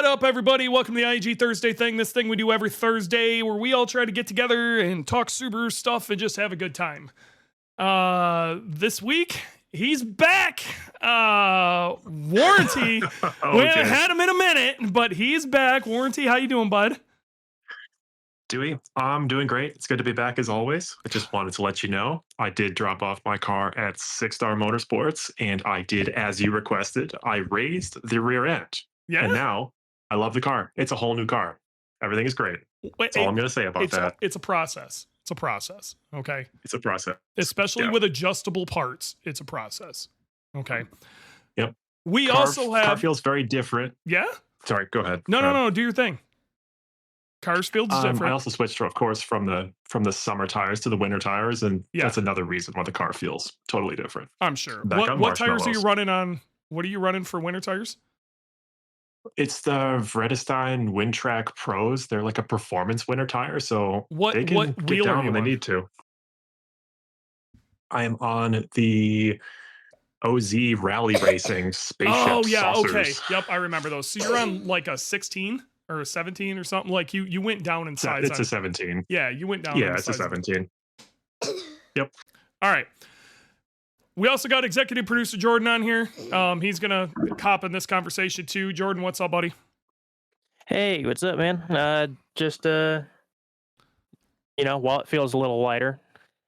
up, everybody? Welcome to the IAG Thursday Thing. This thing we do every Thursday where we all try to get together and talk Subaru stuff and just have a good time. This week, he's back. Warranty. We haven't had him in a minute, but he's back. Warranty, how you doing, bud? Dewey, I'm doing great. It's good to be back as always. I just wanted to let you know I did drop off my car at 6-Star Motorsports, and I did as you requested. I raised the rear end. Yeah? And now I love the car. It's a whole new car. Everything is great. That's all I'm going to say about that. It's a process. It's a process. Okay. It's a process. Especially with adjustable parts. It's a process. Okay. Yep. We car feels very different. Yeah? Sorry, go ahead. No. Do your thing. Cars feels different. I also switched, of course, from the summer tires to the winter tires, and that's another reason why the car feels totally different. I'm sure. What tires are you running on? What are you running for winter tires? It's the Vredestein Windtrack Pros. They're like a performance winter tire, so they can get down when they need to. I am on the OZ Rally Racing Spaceship Saucers. Okay. Yep, I remember those. So you're on like a 16 or a 17 or something? Like you went down in size. It's a 17. Yeah, you went down. Yeah, it's a 17. Yep. All right. We also got executive producer Jordan on here. He's gonna hop in this conversation too. Jordan, what's up, buddy? Hey, what's up, man? Wallet feels a little lighter.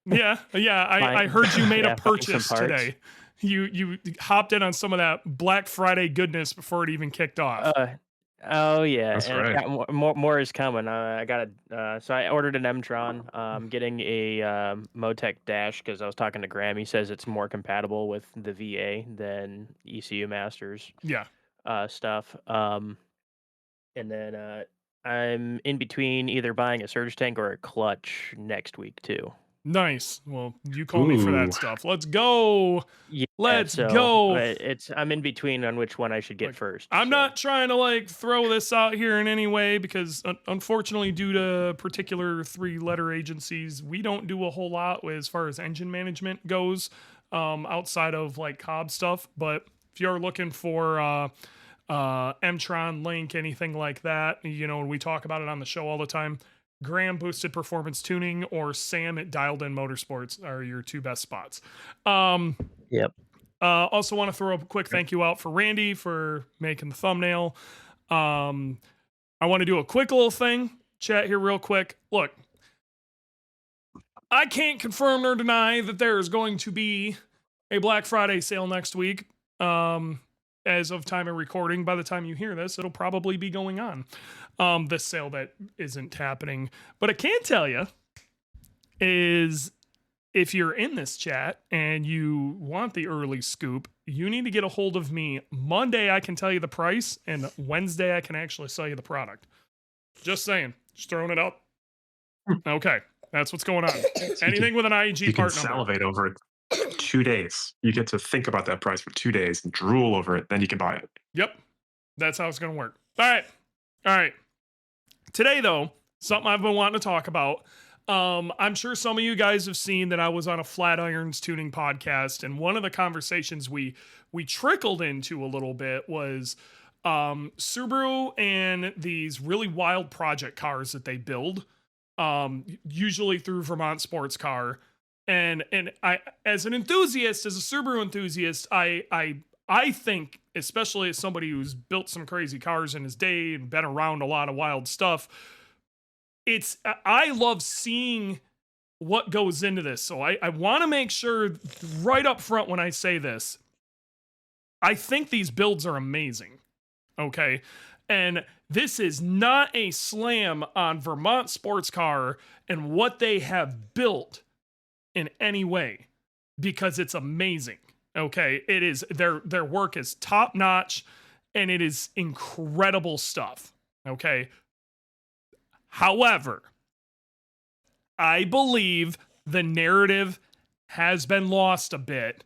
Yeah. I heard you made a purchase today. You hopped in on some of that Black Friday goodness before it even kicked off. Oh yeah, that's and right. More is coming. I got so I ordered an M-Tron. Getting a Motec Dash because I was talking to Graham. He says it's more compatible with the VA than ECU Masters. Yeah. Stuff. And then I'm in between either buying a surge tank or a clutch next week too. Nice. Well, you call me for that stuff. Let's go. Yeah, Let's go. I'm in between on which one I should get first. I'm not trying to throw this out here in any way because unfortunately, due to particular 3-letter agencies, we don't do a whole lot as far as engine management goes, outside of Cobb stuff. But if you're looking for M-Tron, Link, anything like that, we talk about it on the show all the time. Graham Boosted Performance Tuning or Sam at Dialed In Motorsports are your two best spots. Yep. Also want to throw a quick thank you out for Randy for making the thumbnail. I want to do a quick little thing, chat here real quick. Look, I can't confirm nor deny that there is going to be a Black Friday sale next week. As of time of recording, by the time you hear this, it'll probably be going on. This sale that isn't happening. But I can tell you is if you're in this chat and you want the early scoop, you need to get a hold of me. Monday, I can tell you the price, and Wednesday, I can actually sell you the product. Just saying. Just throwing it up. Okay. That's what's going on. Anything with an IAG part number. Salivate over it. 2 days. You get to think about that price for 2 days and drool over it. Then you can buy it. Yep. That's how it's going to work. All right. Today, though, something I've been wanting to talk about. I'm sure some of you guys have seen that I was on a Flat Irons tuning podcast, and one of the conversations we trickled into a little bit was Subaru and these really wild project cars that they build, usually through Vermont Sports Car. And I, as an enthusiast, as a Subaru enthusiast, I think, especially as somebody who's built some crazy cars in his day and been around a lot of wild stuff, I love seeing what goes into this. So I want to make sure right up front when I say this, I think these builds are amazing. Okay. And this is not a slam on Vermont Sports Car and what they have built in any way, because it's amazing. Okay, it is their work is top notch, and it is incredible stuff. Okay. However, I believe the narrative has been lost a bit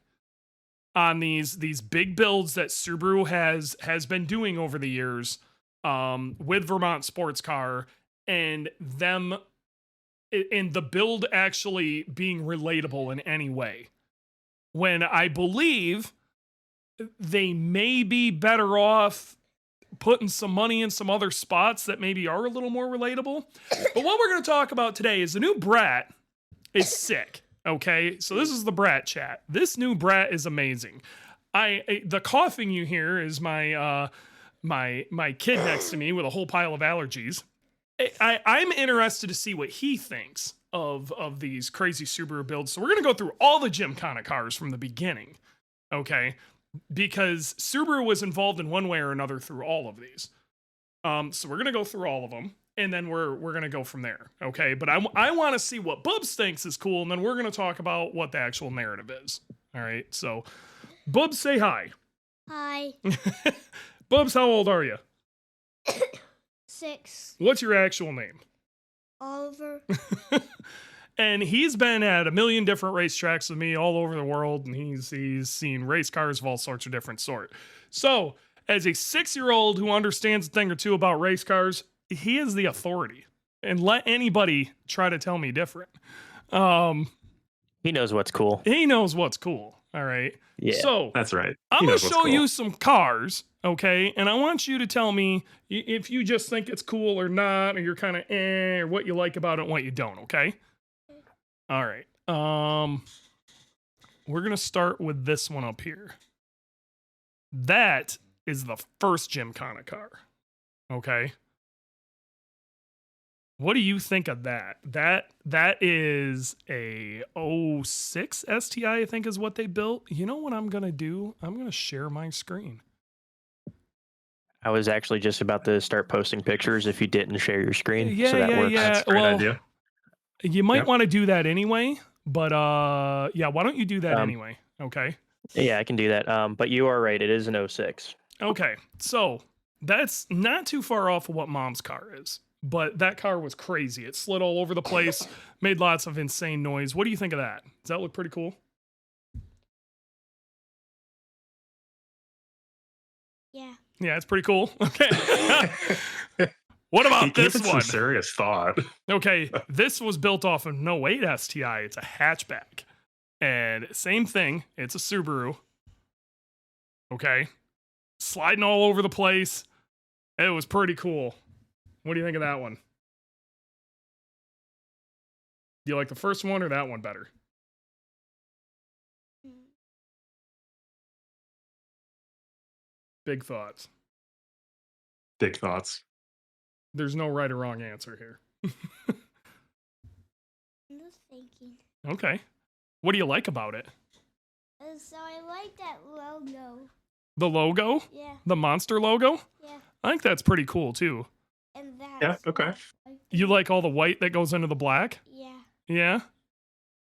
on these big builds that Subaru has been doing over the years with Vermont Sports Car, and them in the build actually being relatable in any way. When I believe they may be better off putting some money in some other spots that maybe are a little more relatable. But what we're going to talk about today is the new Brat is sick. Okay, so this is the Brat Chat. This new Brat is amazing. The coughing you hear is my my kid next to me with a whole pile of allergies. I'm interested to see what he thinks of these crazy Subaru builds. So we're gonna go through all the Gymkhana cars from the beginning, okay? Because Subaru was involved in one way or another through all of these. So we're gonna go through all of them, and then we're gonna go from there, okay? But I want to see what Bubs thinks is cool, and then we're gonna talk about what the actual narrative is. All right, so Bubs, say hi. Hi. Bubs, how old are you? 6. What's your actual name? Oliver. And he's been at a million different racetracks with me all over the world, and he's seen race cars of all sorts of different sort. So, as a 6-year-old who understands a thing or two about race cars, he is the authority. And let anybody try to tell me different. He knows what's cool. He knows what's cool. All right. Yeah. So That's right. I'm going to show you some cars, okay? And I want you to tell me if you just think it's cool or not, or you're kind of or what you like about it and what you don't, okay? All right. We're going to start with this one up here. That is the first Gymkhana car, okay? What do you think of that? That is a 06 STI, I think is what they built. You know what I'm going to do? I'm going to share my screen. I was actually just about to start posting pictures if you didn't share your screen. Yeah, so that yeah, works. yeah. That's a great idea. You might Yep. want to do that anyway, but yeah, why don't you do that anyway? Okay. Yeah, I can do that. But you are right. It is an 06. Okay. So that's not too far off of what Mom's car is. But that car was crazy. It slid all over the place, made lots of insane noise. What do you think of that? Does that look pretty cool? Yeah. Yeah, it's pretty cool. Okay. What about He gave this it some one? serious thought. Okay, this was built off of no 08 STI. It's a hatchback. And same thing, it's a Subaru. Okay. Sliding all over the place. It was pretty cool. What do you think of that one? Do you like the first one or that one better? Big thoughts. Big thoughts. There's no right or wrong answer here. I'm just thinking. Okay. What do you like about it? So I like that logo. The logo? Yeah. The monster logo? Yeah. I think that's pretty cool too. And that. Yeah, okay. You like all the white that goes into the black? Yeah. Yeah.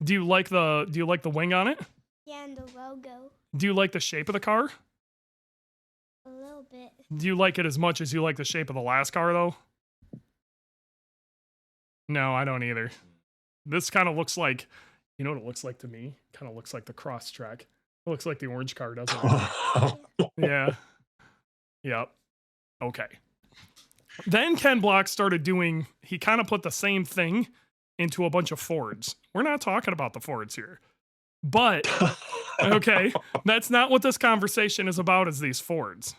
Do you like the wing on it? Yeah, and the logo. Do you like the shape of the car? A little bit. Do you like it as much as you like the shape of the last car though? No, I don't either. This kind of looks like, you know what it looks like to me? Kind of looks like the cross track. It looks like the orange car, doesn't it? Yeah. Yep. Okay. Then Ken Block started doing, he kind of put the same thing into a bunch of Fords. We're not talking about the Fords here. But, okay, that's not what this conversation is about, is these Fords.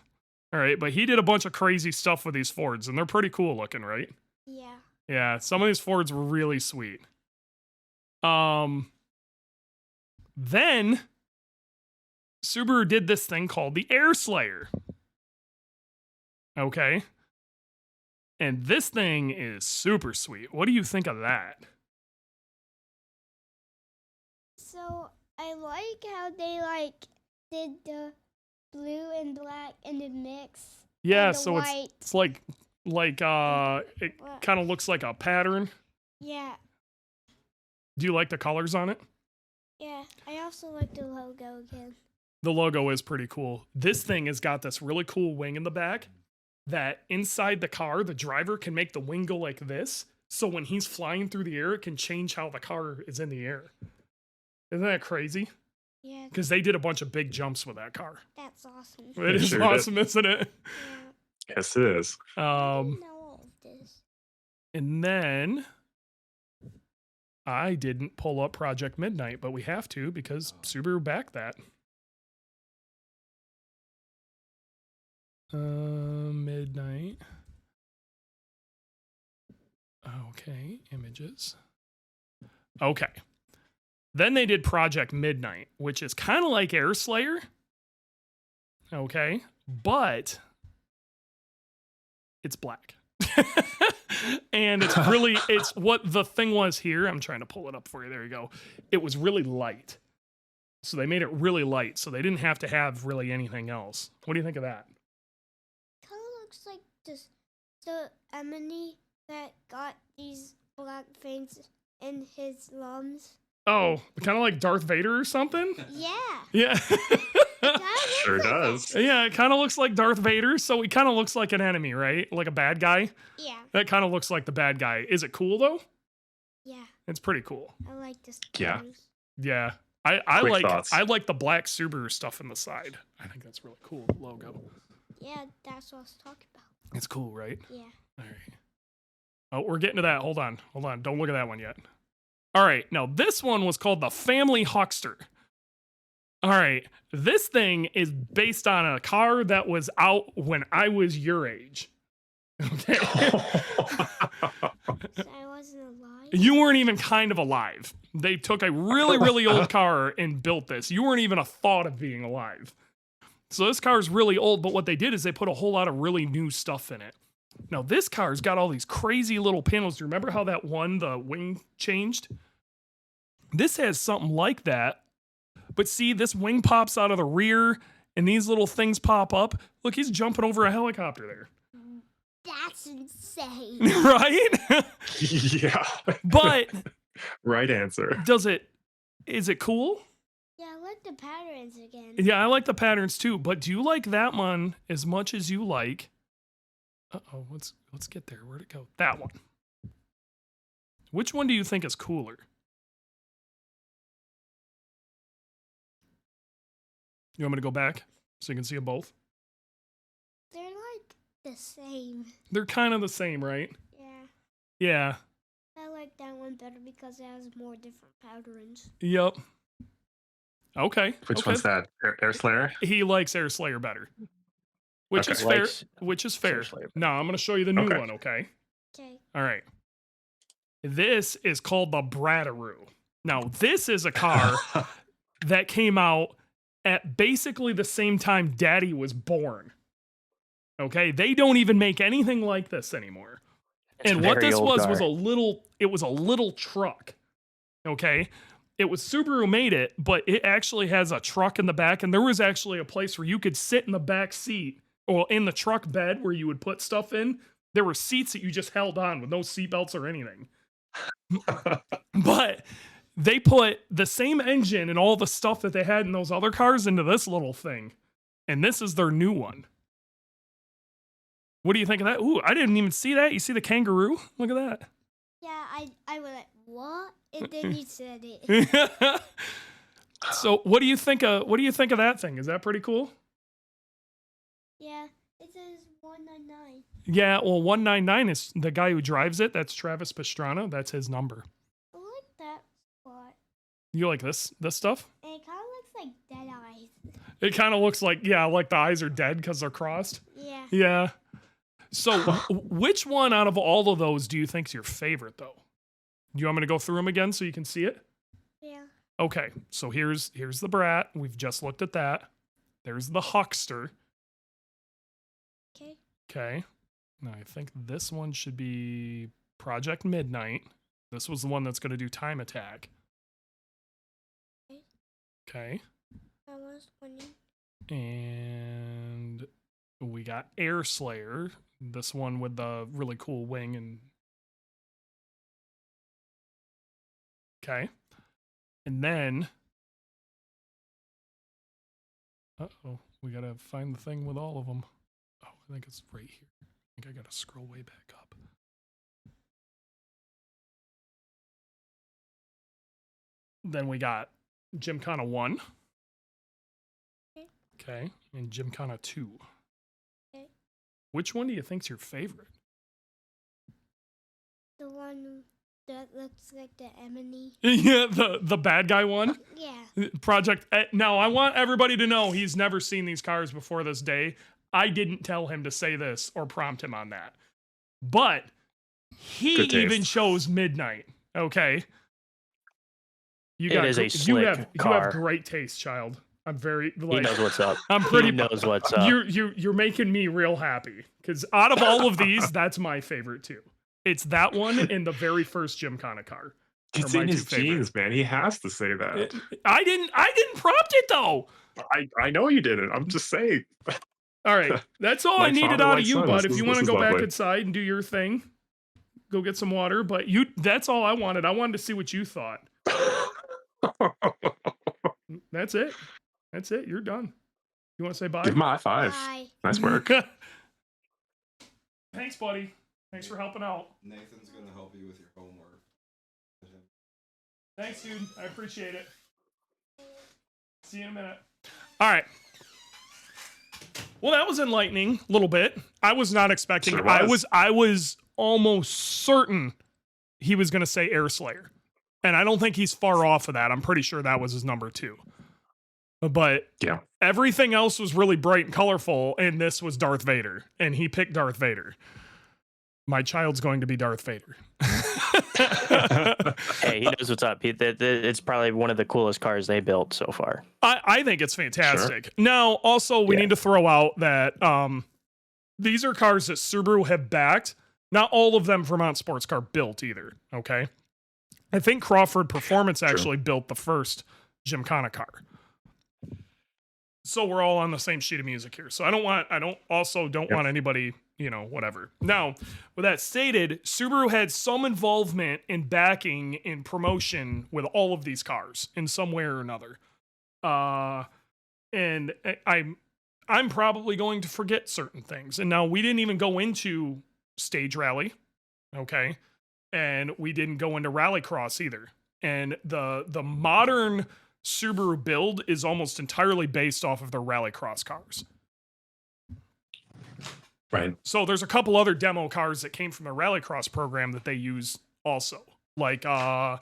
All right, but he did a bunch of crazy stuff with these Fords, and they're pretty cool looking, right? Yeah. Yeah, some of these Fords were really sweet. Then Subaru did this thing called the Air Slayer. Okay. And this thing is super sweet. What do you think of that? So I like how they did the blue and black in the mix. Yeah, and the so white. it's like it kind of looks like a pattern. Yeah. Do you like the colors on it? Yeah. I also like the logo again. The logo is pretty cool. This thing has got this really cool wing in the back that inside the car, the driver can make the wing go like this. So when he's flying through the air, it can change how the car is in the air. Isn't that crazy? Yeah. Because they did a bunch of big jumps with that car. That's awesome. It They is sure did. awesome, isn't it? Yeah. Yes, it is. I didn't know all of this. And then I didn't pull up Project Midnight, but we have to because Subaru backed that. Midnight. Okay, images. Okay. Then they did Project Midnight, which is kind of like Air Slayer. Okay, but it's black. And it's what the thing was here. I'm trying to pull it up for you. There you go. It was really light. So they made it really light. So they didn't have to have really anything else. What do you think of that? Kind of looks like the Emily that got these black things in his lungs. Oh, kind of like Darth Vader or something? Yeah. Yeah. Sure does. Yeah, it kind of looks like Darth Vader. So he kind of looks like an enemy, right? Like a bad guy. Yeah. That kind of looks like the bad guy. Is it cool though? Yeah. It's pretty cool. I like this. Yeah. Yeah. I Quick like thoughts. I like the black Subaru stuff in the side. I think that's really cool logo. Yeah, that's what I was talking about. It's cool, right? Yeah. All right. Oh, we're getting to that. Hold on. Don't look at that one yet. All right. Now, this one was called the Family Huckster. All right. This thing is based on a car that was out when I was your age. Okay. So I wasn't alive. You weren't even kind of alive. They took a really, really old car and built this. You weren't even a thought of being alive. So this car is really old, but what they did is they put a whole lot of really new stuff in it. Now, this car's got all these crazy little panels. Do you remember how that one, the wing changed? This has something like that. But see, this wing pops out of the rear, and these little things pop up. Look, he's jumping over a helicopter there. That's insane. Right? Yeah. But Right answer. is it cool? Yeah, I like the patterns again. Yeah, I like the patterns too. But do you like that one as much as you like? Uh-oh, let's get there. Where'd it go? That one. Which one do you think is cooler? You want me to go back so you can see them both? They're like the same. They're kind of the same, right? Yeah. Yeah. I like that one better because it has more different patterns. Yep. Okay. Which okay. one's that? Air Slayer? He likes Air Slayer better. Which Okay. is fair. Likes Which is fair. Air Slayer No, I'm going to show you the new Okay. one, okay? Okay. All right. This is called the Brataroo. Now, this is a car that came out at basically the same time Daddy was born. Okay? They don't even make anything like this anymore. It's And a what very this old was car. a little truck. Okay? It was Subaru made it, but it actually has a truck in the back, and there was actually a place where you could sit in the back seat or in the truck bed where you would put stuff in. There were seats that you just held on with no seatbelts or anything. But they put the same engine and all the stuff that they had in those other cars into this little thing. And this is their new one. What do you think of that? Ooh, I didn't even see that. You see the kangaroo? Look at that. Yeah, I was like, what? And then you said it. So what do you think of that thing? Is that pretty cool? Yeah, it says 199. Yeah, well 199 is the guy who drives it. That's Travis Pastrana. That's his number. I like that spot. You like this stuff? And it kind of looks like dead eyes. It kind of looks like, yeah, like the eyes are dead because they're crossed. Yeah. Yeah. So which one out of all of those do you think's your favorite though? Do you want me to go through them again so you can see it? Yeah. Okay, so here's the Brat. We've just looked at that. There's the Huckster. Okay. Okay. Now I think this one should be Project Midnight. This was the one that's going to do Time Attack. Okay. Okay. I was wondering. And we got Air Slayer. This one with the really cool wing and okay. And then uh-oh, we got to find the thing with all of them. Oh, I think it's right here. I think I got to scroll way back up. Then we got Gymkhana 1. Okay. Okay. And Gymkhana 2. Okay. Which one do you think's your favorite? The one that looks like the Emily. Yeah, the bad guy one. Yeah. Project. Now, I want everybody to know he's never seen these cars before this day. I didn't tell him to say this or prompt him on that. But he Good taste. even chose midnight. Okay. You It is a slick you have car. great taste, child. I'm very He like knows what's up. I'm pretty He knows what's up. You're making me real happy because out of all of these, that's my favorite too. It's that one and the very first Gymkhana car. It's my in his two favorites. genes, man. He has to say that. I didn't prompt it though. I know you didn't. I'm just saying. All right, that's all I Like needed father, out like of you, son. bud. If you want to This go is back lovely. inside and do your thing, go get some water. But that's all I wanted. I wanted to see what you thought. That's it. That's it. You're done. You want to say bye? Give him a high five. Bye. Nice work. Thanks, buddy. Thanks for helping out. Nathan's gonna help you with your homework. Thanks, dude. I appreciate it. See you in a minute. All right. Well, that was enlightening a little bit. I was not expecting. Sure I was. was almost certain he was going to say Air Slayer, and I don't think he's far off of that. I'm pretty sure that was his number 2. But Yeah. everything else was really bright and colorful, and this was Darth Vader, and he picked Darth Vader. My child's going to be Darth Vader. Hey, he knows what's up. It's probably one of the coolest cars they built so far. I think it's fantastic. Now, also, we need to throw out that these are cars that Subaru have backed. Not all of them Vermont Sports Car built either, okay? I think Crawford Performance actually built the first Gymkhana car. So we're all on the same sheet of music here. So I don't want anybody, whatever. Now, with that stated, Subaru had some involvement in backing in promotion with all of these cars in some way or another. And I'm probably going to forget certain things. And now we didn't even go into stage rally, okay? And we didn't go into rallycross either. And the modern Subaru build is almost entirely based off of their rallycross cars. Right. So there's a couple other demo cars that came from the rallycross program that they use also. Like I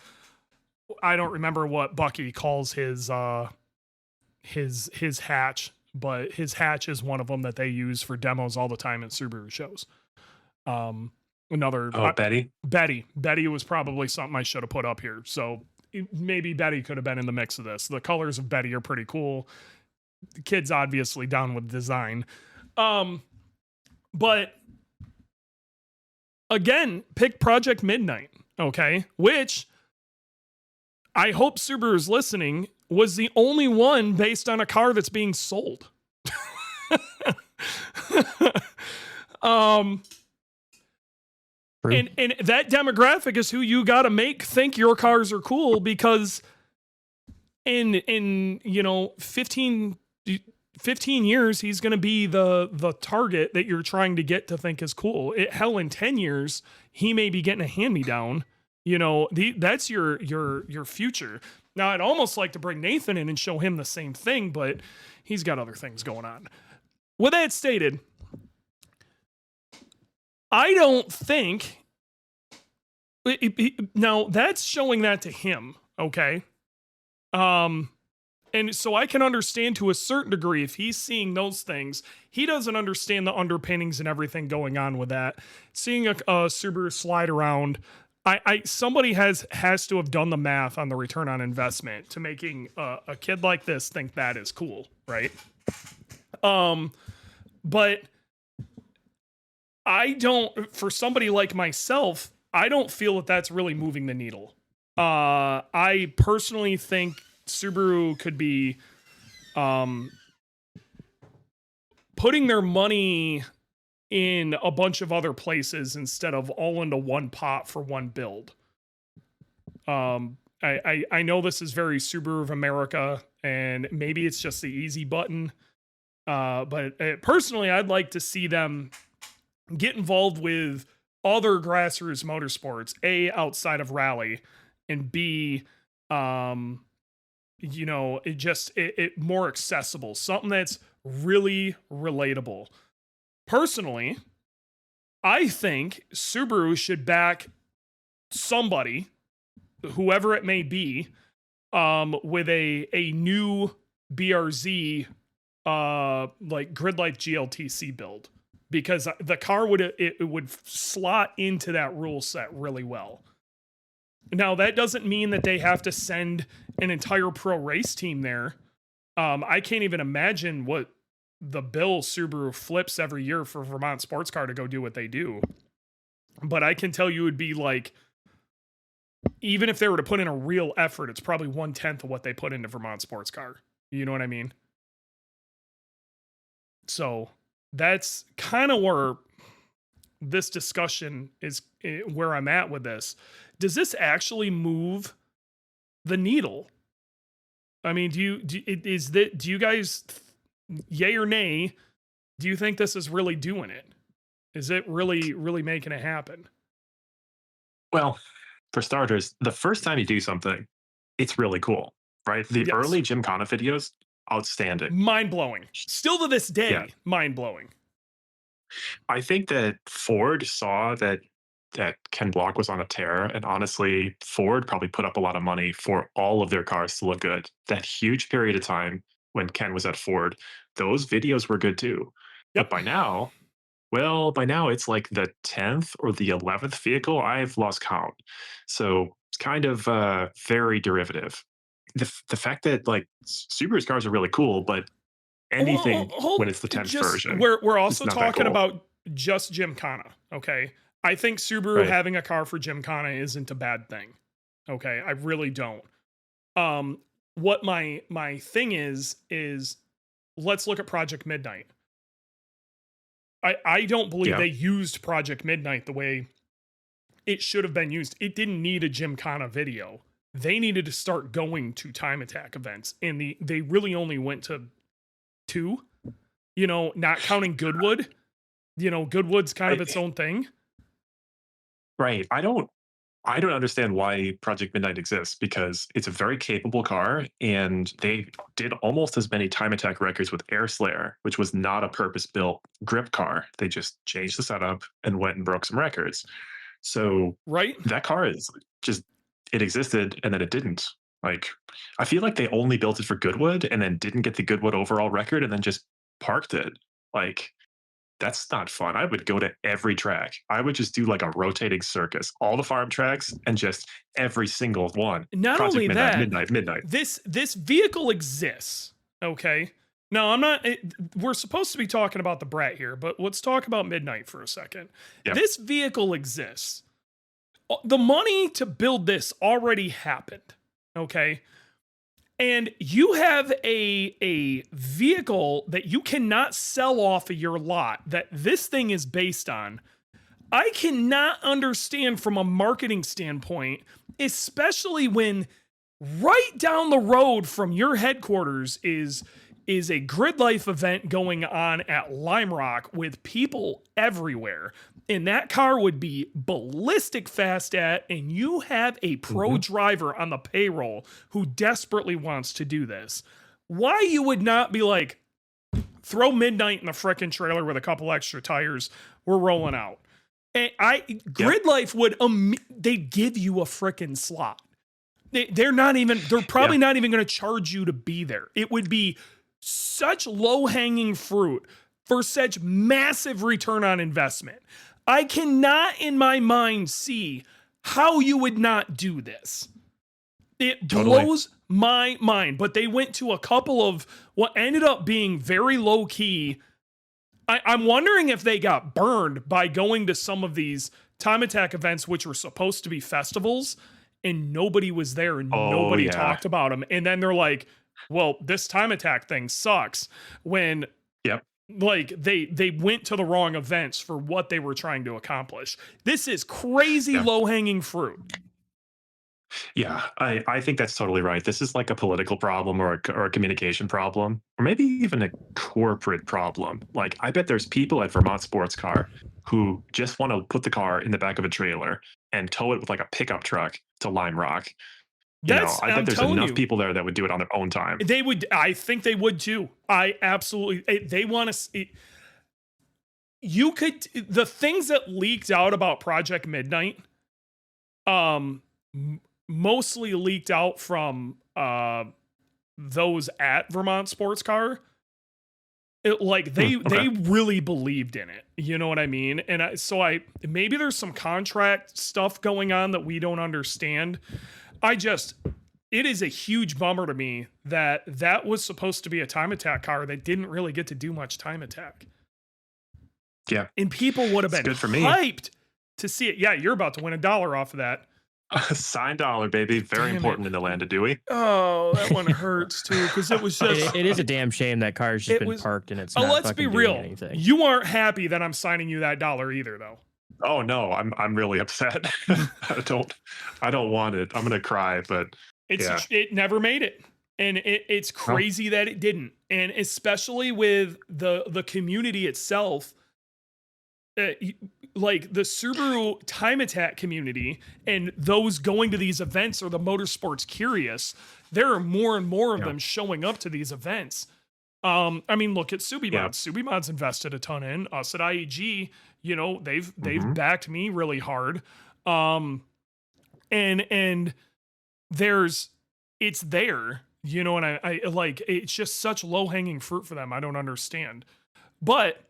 don't remember what Bucky calls his hatch, but his hatch is one of them that they use for demos all the time at Subaru shows. Betty. Betty was probably something I should have put up here. So maybe Betty could have been in the mix of this. The colors of Betty are pretty cool. The kid's obviously down with design. But again, pick Project Midnight, okay? Which I hope Subaru's listening was the only one based on a car that's being sold. And that demographic is who you got to think your cars are cool, because in 15 years he's going to be the target that you're trying to get to think is cool. Hell, in 10 years he may be getting a hand-me-down. That's your future. Now I'd almost like to bring Nathan in and show him the same thing, but he's got other things going on. With that stated, I don't think now that's showing that to him, okay? And so I can understand to a certain degree if he's seeing those things. He doesn't understand the underpinnings and everything going on with that. Seeing a Subaru slide around, somebody has to have done the math on the return on investment to making a kid like this think that is cool, right? But I don't, for somebody like myself, I don't feel that that's really moving the needle. I personally think Subaru could be putting their money in a bunch of other places instead of all into one pot for one build. I know this is very Subaru of America, and maybe it's just the easy button. But personally, I'd like to see them get involved with other grassroots motorsports, A, outside of rally, and B, it more accessible, something that's really relatable. Personally, I think Subaru should back somebody, whoever it may be, with a new BRZ like Grid Life GLTC build, because the car would slot into that rule set really well. Now that doesn't mean that they have to send an entire pro race team there. I can't even imagine what the bill Subaru flips every year for Vermont Sports Car to go do what they do. But I can tell you, it would be like, even if they were to put in a real effort, it's probably 1/10 of what they put into Vermont Sports Car. You know what I mean? So that's kind of where this discussion is, where I'm at with this. Does this actually move the needle? I mean, do you guys, yay or nay, do you think this is really doing it? Is it really making it happen? Well, for starters, the first time you do something, it's really cool, right? The Yes. early Gymkhana videos, outstanding. Mind blowing. Still to this day, Yeah. mind blowing. I think that Ford saw that Ken Block was on a tear, and honestly, Ford probably put up a lot of money for all of their cars to look good. That huge period of time when Ken was at Ford, those videos were good too. Yep. But by now it's like the 10th or the 11th vehicle. I've lost count. So it's kind of very derivative. The fact that like Subaru's cars are really cool, but anything when it's the 10th version. We're also not that talking cool. about just Gymkhana, okay? I think Subaru Right. having a car for Gymkhana isn't a bad thing. Okay, I really don't. What my thing is let's look at Project Midnight. I don't believe Yeah. they used Project Midnight the way it should have been used. It didn't need a Gymkhana video. They needed to start going to time attack events, and they really only went to 2, you know, not counting Goodwood. You know, Goodwood's kind of its own thing. Right. I don't understand why Project Midnight exists, because it's a very capable car and they did almost as many time attack records with Air Slayer, which was not a purpose built grip car. They just changed the setup and went and broke some records. So Right? that car is just, it existed and then it didn't. Like, I feel like they only built it for Goodwood and then didn't get the Goodwood overall record and then just parked it. Like, that's not fun. I would go to every track. I would just do like a rotating circus, all the farm tracks, and just every single one. Not Project only Midnight, that, midnight. this vehicle exists, okay? Now, I'm not, we're supposed to be talking about the Brat here, but let's talk about Midnight for a second. Yeah. This vehicle exists. The money to build this already happened, okay? And you have a vehicle that you cannot sell off of your lot that this thing is based on. I cannot understand from a marketing standpoint, especially when right down the road from your headquarters is a Grid Life event going on at Lime Rock with people everywhere. And that car would be ballistic fast at, and you have a pro driver on the payroll who desperately wants to do this. Why you would not be like, throw Midnight in the frickin' trailer with a couple extra tires, we're rolling out. And Grid Life would, they'd give you a frickin' slot. They're probably not even going to charge you to be there. It would be such low-hanging fruit for such massive return on investment. I cannot in my mind see how you would not do this. It blows my mind. But they went to a couple of what ended up being very low key. I'm wondering if they got burned by going to some of these time attack events, which were supposed to be festivals, and nobody was there and nobody talked about them. And then they're like, well, this time attack thing sucks, when like they went to the wrong events for what they were trying to accomplish. This is crazy low-hanging fruit. Yeah, I think that's totally right. This is like a political problem or a communication problem, or maybe even a corporate problem. Like, I bet there's people at Vermont Sports Car who just want to put the car in the back of a trailer and tow it with like a pickup truck to Lime Rock. I bet there's enough people there that would do it on their own time. They would. I think they would too. I absolutely. They want to. You could. The things that leaked out about Project Midnight, mostly leaked out from those at Vermont Sports Car. They really believed in it. You know what I mean? And maybe there's some contract stuff going on that we don't understand. It is a huge bummer to me that was supposed to be a time attack car that didn't really get to do much time attack. Yeah. And people would have been good for me. hyped to see it. Yeah, you're about to win $1 off of that. Signed dollar, baby. Very Damn important it. in the land of Dewey. Oh, that one hurts too, because it was just. It is a damn shame that car's just been parked and it's not Let's be fucking doing real. anything. You aren't happy that I'm signing you that $1 either, though. Oh no, I'm really upset. I don't want it. I'm gonna cry, but it never made it. And it's crazy that it didn't. And especially with the community itself, like the Subaru time attack community and those going to these events or the motorsports curious, there are more and more of them showing up to these events. I mean, look at Subimod. Yeah. Subimod's invested a ton in us at IAG. You know, they've backed me really hard. And it's there, you know, and I like, it's just such low hanging fruit for them. I don't understand, but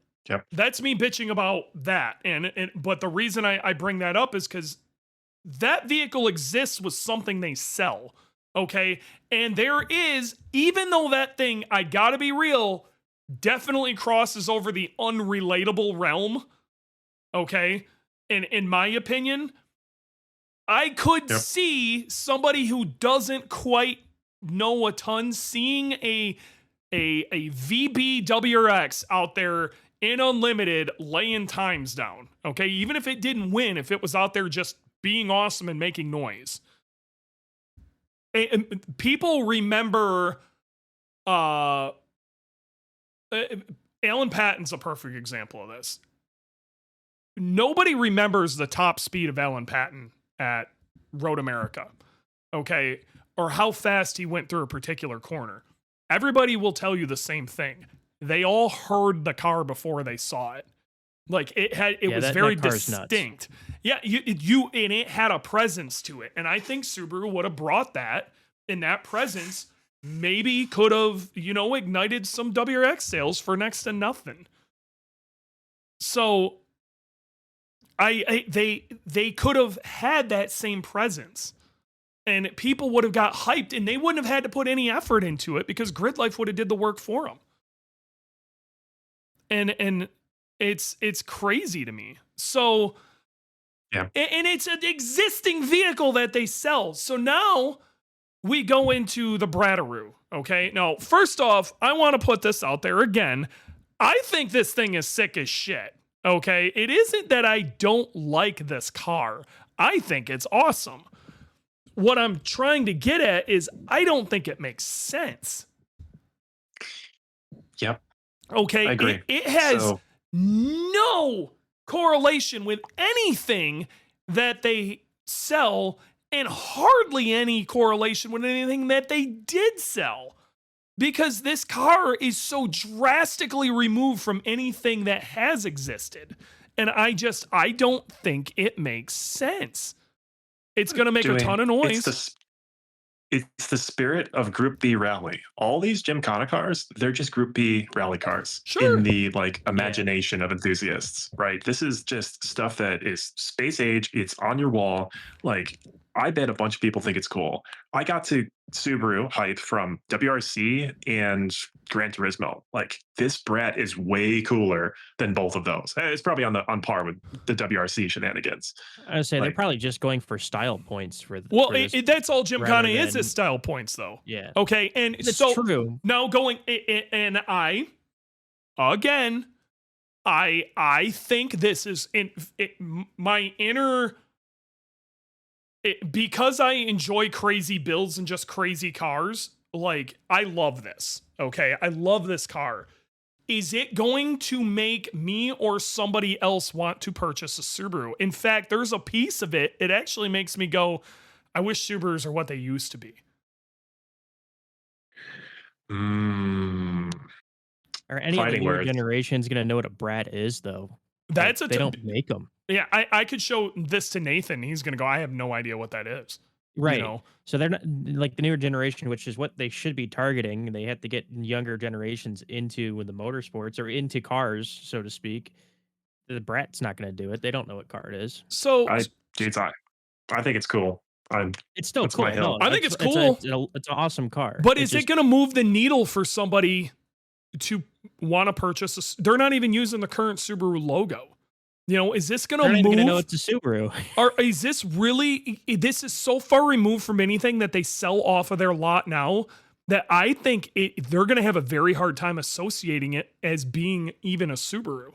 that's me bitching about that. But the reason I bring that up is because that vehicle exists with something they sell. Okay. And there is, even though that thing, I gotta be real, definitely crosses over the unrelatable realm. Okay. And in my opinion, I could see somebody who doesn't quite know a ton seeing a VB WRX out there in Unlimited laying times down. Okay. Even if it didn't win, if it was out there just being awesome and making noise. And people remember Alan Patton's a perfect example of this. Nobody remembers the top speed of Alan Patton at Road America, okay, or how fast he went through a particular corner. Everybody will tell you the same thing. They all heard the car before they saw it. Like it was very distinct. Nuts. Yeah, and it had a presence to it. And I think Subaru would have brought that, and that presence maybe could have, you know, ignited some WRX sales for next to nothing. So they could have had that same presence, and people would have got hyped, and they wouldn't have had to put any effort into it because Grid Life would have did the work for them. And it's crazy to me. So and it's an existing vehicle that they sell. So now we go into the Brattaroo. Okay. Now, first off, I want to put this out there again. I think this thing is sick as shit. Okay. It isn't that I don't like this car. I think it's awesome. What I'm trying to get at is I don't think it makes sense. Yep. Okay. I agree. It has no correlation with anything that they sell, and hardly any correlation with anything that they did sell, because this car is so drastically removed from anything that has existed. And I don't think it makes sense. It's going to make a ton of noise. It's the spirit of Group B rally. All these Gymkhana cars, they're just Group B rally cars in the imagination of enthusiasts, right? This is just stuff that is space age. It's on your wall. Like, I bet a bunch of people think it's cool. I got to Subaru hype from WRC and Gran Turismo. Like, this Brat is way cooler than both of those. It's probably on par with the WRC shenanigans. I would say they're probably just going for style points for. That's all Gymkhana is style points, though. Yeah. Okay, and it's so true. Now going and I think this is my inner. Because I enjoy crazy builds and just crazy cars, like, I love this. Okay, I love this car. Is it going to make me or somebody else want to purchase a Subaru? In fact, there's a piece of it. It actually makes me go, I wish Subarus are what they used to be. Are any of the newer generations going to know what a Brat is, though? They don't make them. Yeah, I could show this to Nathan. He's going to go, I have no idea what that is. Right. You know, So they're not like the newer generation, which is what they should be targeting. They have to get younger generations into the motorsports or into cars, so to speak. The Brat's not going to do it. They don't know what car it is. so I, dudes, I think it's cool. It's still That's my cool. hill. No, I think it's it's cool. it's an awesome car. But It's is it just going to move the needle for somebody to want to purchase they're not even using the current Subaru logo. You know, is this going they're to not even going to know move? it's a Subaru. Or is this really, this is so far removed from anything that they sell off of their lot now that I think they're going to have a very hard time associating it as being even a Subaru.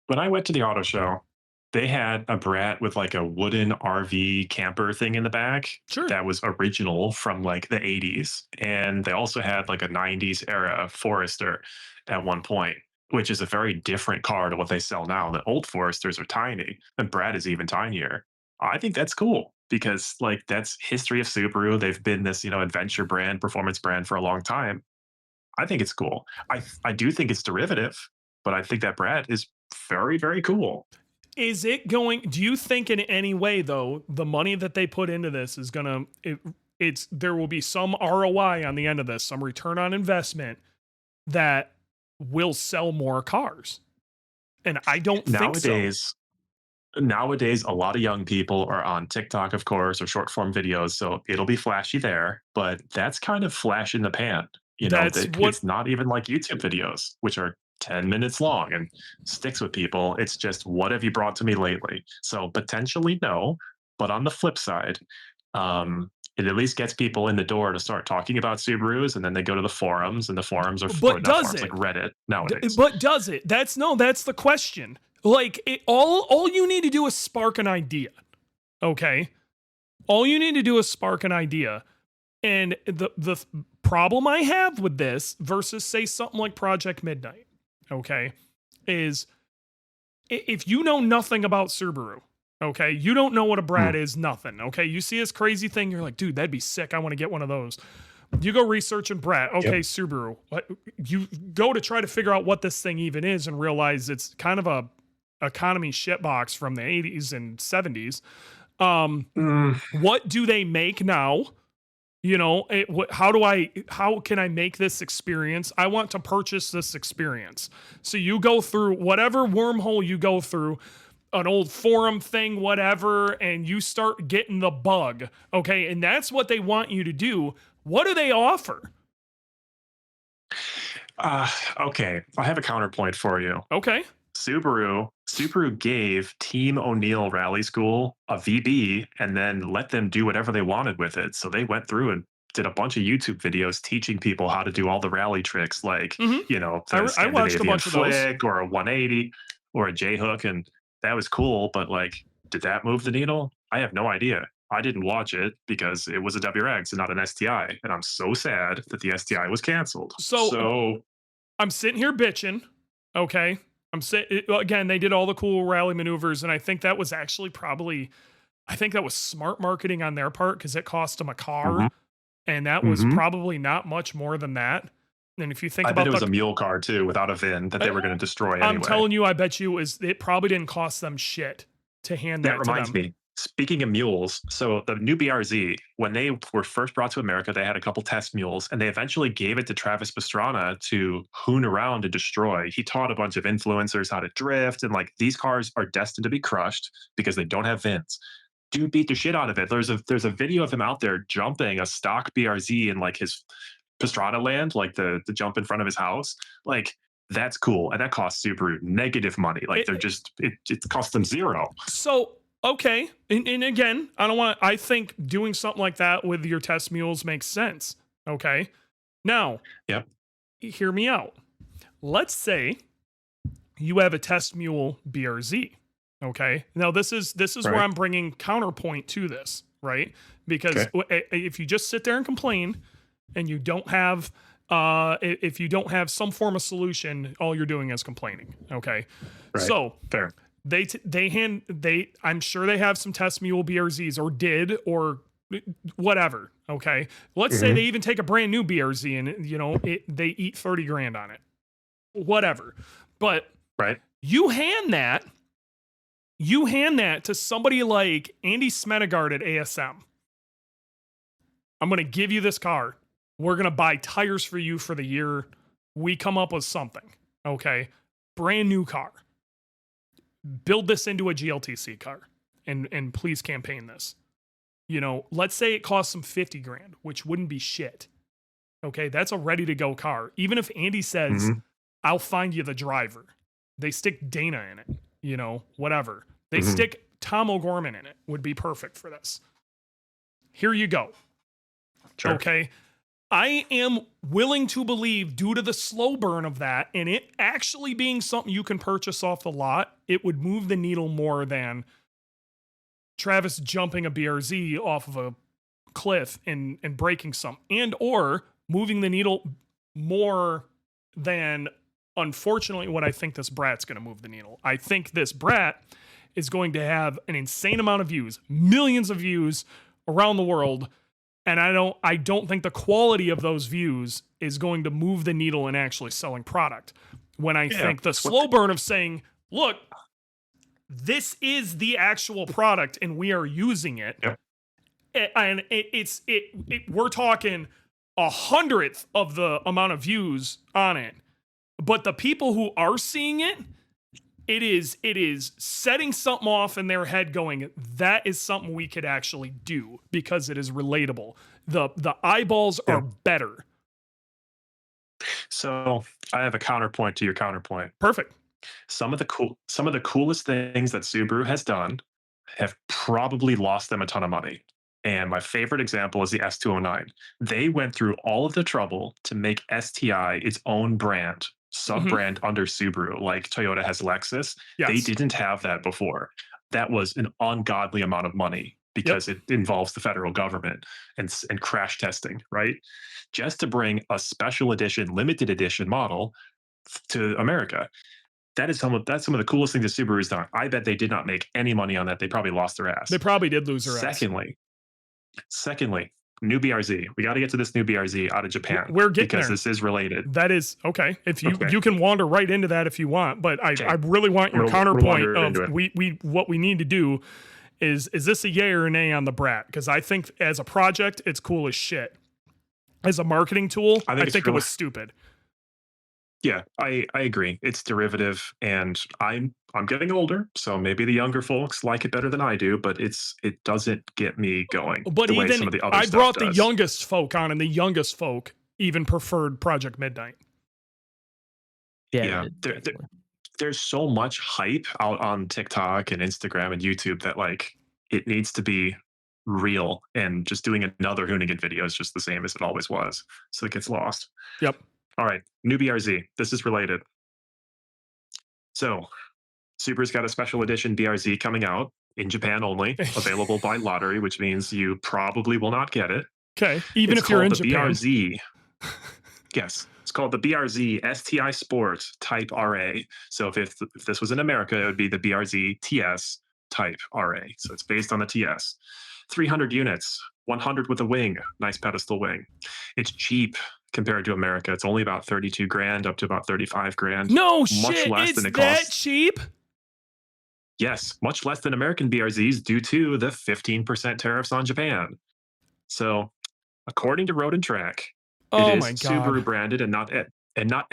When I went to the auto show, they had a Brat with like a wooden RV camper thing in the back Sure. that was original from like the 80s. And they also had like a 90s era Forester at one point, which is a very different car to what they sell now. The old Foresters are tiny, and Brat is even tinier. I think that's cool because like that's history of Subaru. They've been this, adventure brand, performance brand for a long time. I think it's cool. I do think it's derivative, but I think that Brat is very, very cool. Is it going, do you think in any way though, the money that they put into this is going to, there will be some ROI on the end of this, some return on investment that will sell more cars? And I don't think so. Nowadays, a lot of young people are on TikTok, of course, or short form videos. So it'll be flashy there, but that's kind of flash in the pan. It's not even like YouTube videos, which are 10 minutes long and sticks with people. It's just, what have you brought to me lately? So potentially no, but on the flip side, it at least gets people in the door to start talking about Subarus, and then they go to the forums, and the forums are like Reddit nowadays. But does it? That's the question. Like all you need to do is spark an idea. Okay? All you need to do is spark an idea. And the problem I have with this versus say something like Project Midnight, okay, is if you know nothing about Subaru, okay, you don't know what a Brat is, nothing, okay, you see this crazy thing, you're like, dude, that'd be sick, I want to get one of those. You go researching Brat, okay, yep. Subaru. You go to try to figure out what this thing even is and realize it's kind of a economy shitbox from the 80s and 70s. What do they make now? You know, how can I make this experience? I want to purchase this experience. So you go through whatever wormhole you go through, an old forum thing, whatever, and you start getting the bug. Okay. And that's what they want you to do. What do they offer? Okay. I have a counterpoint for you. Okay. Subaru gave Team O'Neill Rally School a VB and then let them do whatever they wanted with it. So they went through and did a bunch of YouTube videos teaching people how to do all the rally tricks, like, I watched a bunch of those. Or a 180 or a J-hook. And that was cool. But like, did that move the needle? I have no idea. I didn't watch it because it was a WRX and not an STI. And I'm so sad that the STI was canceled. So I'm sitting here bitching. Okay. Again, they did all the cool rally maneuvers, and I think that was actually that was smart marketing on their part because it cost them a car, and that was probably not much more than that. And if you think about it was a mule car too, without a VIN that they were going to destroy anyway. I'm telling you, I bet you it probably didn't cost them shit to hand that to them. That reminds me. Speaking of mules, so the new BRZ, when they were first brought to America, they had a couple test mules, and they eventually gave it to Travis Pastrana to hoon around and destroy. He taught a bunch of influencers how to drift, and like these cars are destined to be crushed because they don't have VINs. Dude beat the shit out of it. There's a video of him out there jumping a stock BRZ in like his Pastrana land, like the jump in front of his house. Like, that's cool, and that costs Subaru negative money. Like it cost them zero. So. Okay. And again, I think doing something like that with your test mules makes sense. Okay. Now, yep. Hear me out. Let's say you have a test mule BRZ. Okay. Now this is right. Where I'm bringing counterpoint to this, right? Because if you just sit there and complain and you don't have, if you don't have some form of solution, all you're doing is complaining. Okay. Right. So fair. I'm sure they have some test mule BRZs or did or whatever. Okay. Let's say they even take a brand new BRZ and they eat 30 grand on it, whatever. But right. You hand that to somebody like Andy Smedegaard at ASM. I'm going to give you this car. We're going to buy tires for you for the year. We come up with something. Okay. Brand new car. Build this into a GLTC car and please campaign this. You know, let's say it costs them 50 grand, which wouldn't be shit. Okay. That's a ready to go car. Even if Andy says, I'll find you the driver, they stick Dana in it, you know, whatever. They stick Tom O'Gorman in it, would be perfect for this. Here you go. Sure. Okay. I am willing to believe, due to the slow burn of that and it actually being something you can purchase off the lot, it would move the needle more than Travis jumping a BRZ off of a cliff and breaking some, and or moving the needle more than, unfortunately, what I think this Brat's going to move the needle. I think this Brat is going to have an insane amount of views, millions of views around the world. And I don't think the quality of those views is going to move the needle in actually selling product. When I think the slow burn of saying, look, this is the actual product and we are using it. Yep. And we're talking 100th of the amount of views on it. But the people who are seeing it, it is setting something off in their head going, that is something we could actually do because it is relatable. The eyeballs are better. So I have a counterpoint to your counterpoint. Perfect. Some of the coolest things that Subaru has done have probably lost them a ton of money. And my favorite example is the S209. They went through all of the trouble to make STI its own brand, sub-brand under Subaru, like Toyota has Lexus. Yes. They didn't have that before. That was an ungodly amount of money because it involves the federal government and crash testing, right? Just to bring a special edition, limited edition model to America. That's some of the coolest things that Subaru's done. I bet they did not make any money on that. They probably lost their ass. They probably did lose their ass. Secondly, new BRZ. We got to get to this new BRZ out of Japan. We're getting because there. This is related. That is okay. If you can wander right into that if you want, but I really want your counterpoint of what we need to do is this a yay or a nay on the Brat? Because I think as a project, it's cool as shit. As a marketing tool, I think it was stupid. Yeah, I agree. It's derivative, and I'm getting older, so maybe the younger folks like it better than I do, but it doesn't get me going. But the way even some of the other I stuff brought does. the youngest folk on, and the youngest folk even preferred Project Midnight. Yeah, there's so much hype out on TikTok and Instagram and YouTube that like it needs to be real, and just doing another Hoonigan video is just the same as it always was, so it gets lost. Yep. All right, new BRZ. This is related. So, Subaru's got a special edition BRZ coming out in Japan only, available by lottery, which means you probably will not get it. Okay, even if you're in Japan. BRZ. Yes, it's called the BRZ STI Sport Type RA. So if this was in America, it would be the BRZ TS Type RA. So it's based on the TS. 300 units, 100 with a wing, nice pedestal wing. It's cheap compared to America. It's only about 32 grand up to about 35 grand. No much shit, less it's than it that costs. cheap? Yes, much less than American BRZs due to the 15% tariffs on Japan. So, according to Road and Track, it is Subaru branded and not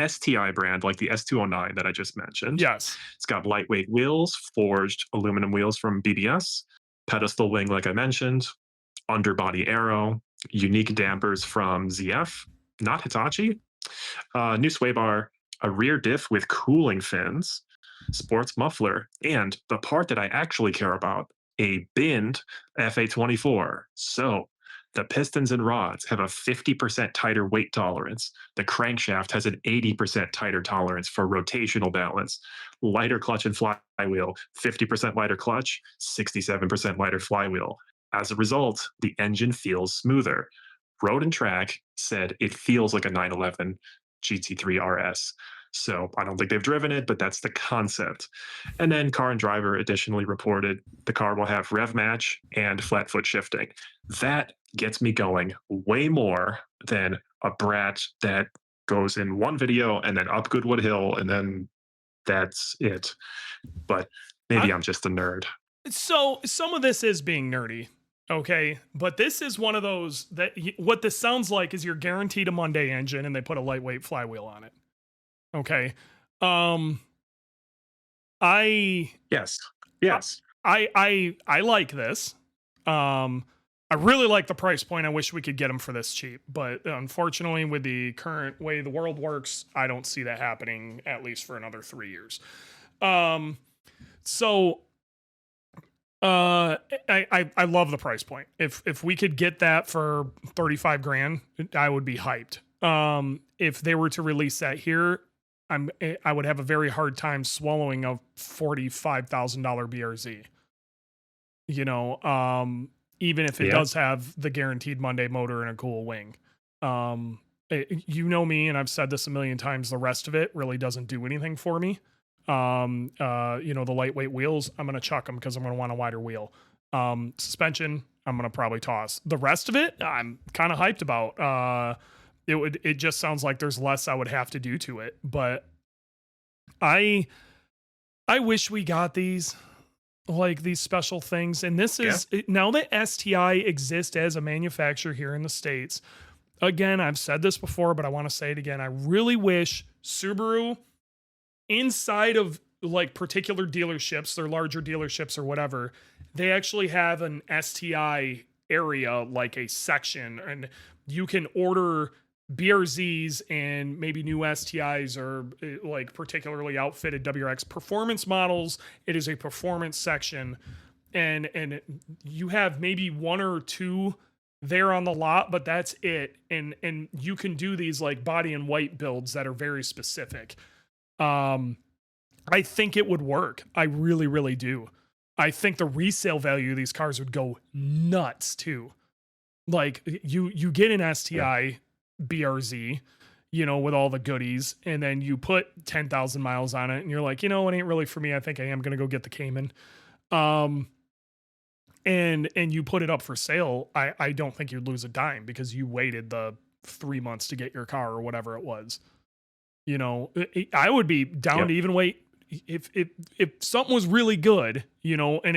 STI brand like the S209 that I just mentioned. Yes. It's got lightweight wheels, forged aluminum wheels from BBS, pedestal wing like I mentioned, underbody aero, unique dampers from ZF, not Hitachi, new sway bar, a rear diff with cooling fins, sports muffler, and the part that I actually care about, a binned FA24. So the pistons and rods have a 50% tighter weight tolerance. The crankshaft has an 80% tighter tolerance for rotational balance. Lighter clutch and flywheel, 50% lighter clutch, 67% lighter flywheel. As a result, the engine feels smoother. Road and Track said it feels like a 911 GT3 RS. So I don't think they've driven it, but that's the concept. And then Car and Driver additionally reported the car will have rev match and flat foot shifting. That gets me going way more than a Brat that goes in one video and then up Goodwood Hill and then that's it. But maybe I'm just a nerd. So some of this is being nerdy. Okay, but this is one of those that what this sounds like is you're guaranteed a Monday engine and they put a lightweight flywheel on it. Okay. Um I Yes. Yes. I like this. I really like the price point. I wish we could get them for this cheap, but unfortunately with the current way the world works, I don't see that happening at least for another 3 years. So I love the price point. If we could get that for 35 grand, I would be hyped. If they were to release that here, I would have a very hard time swallowing a $45,000 BRZ. You know, even if it Yeah. does have the guaranteed Monday motor and a cool wing. You know me, and I've said this a million times, the rest of it really doesn't do anything for me. You know, the lightweight wheels, I'm going to chuck them because I'm going to want a wider wheel. Suspension, I'm going to probably toss. The rest of it, I'm kind of hyped about. It just sounds like there's less I would have to do to it, but I wish we got these, like these special things. And this is now that STI exists as a manufacturer here in the States. Again, I've said this before, but I want to say it again. I really wish Subaru, inside of like particular dealerships, their larger dealerships or whatever, they actually have an STI area, like a section, and you can order BRZs and maybe new STIs or like particularly outfitted WRX performance models. It is a performance section, and you have maybe one or two there on the lot, but that's it. And you can do these like body and white builds that are very specific. I think it would work. I really, really do. I think the resale value of these cars would go nuts too. Like you get an STI BRZ, you know, with all the goodies, and then you put 10,000 miles on it and you're like, you know, it ain't really for me. I think I am going to go get the Cayman. And you put it up for sale. I don't think you'd lose a dime because you waited the 3 months to get your car or whatever it was. You know, I would be down to even wait if something was really good, you know, and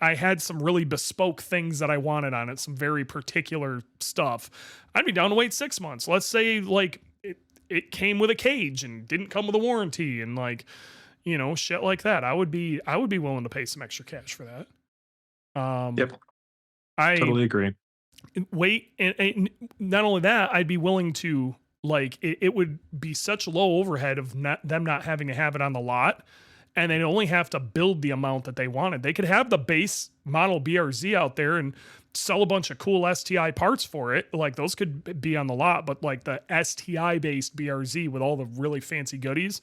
I had some really bespoke things that I wanted on it, some very particular stuff. I'd be down to wait 6 months. Let's say like it came with a cage and didn't come with a warranty and like, you know, shit like that. I would be willing to pay some extra cash for that. I Totally agree. wait, and not only that, I'd be willing to, like, it would be such low overhead of them not having to have it on the lot, and they'd only have to build the amount that they wanted. They could have the base model BRZ out there and sell a bunch of cool STI parts for it. Like those could be on the lot, but like the STI based BRZ with all the really fancy goodies,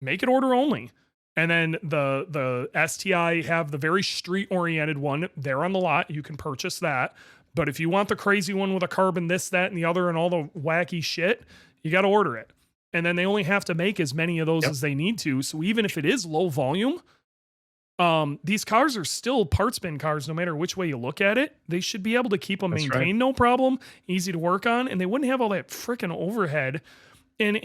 make it order only. And then the STI have the very street oriented one there on the lot. You can purchase that. But if you want the crazy one with a carbon, this, that, and the other, and all the wacky shit, you got to order it. And then they only have to make as many of those as they need to. So even if it is low volume, these cars are still parts bin cars, no matter which way you look at it. They should be able to keep them maintained, no problem, easy to work on, and they wouldn't have all that freaking overhead. And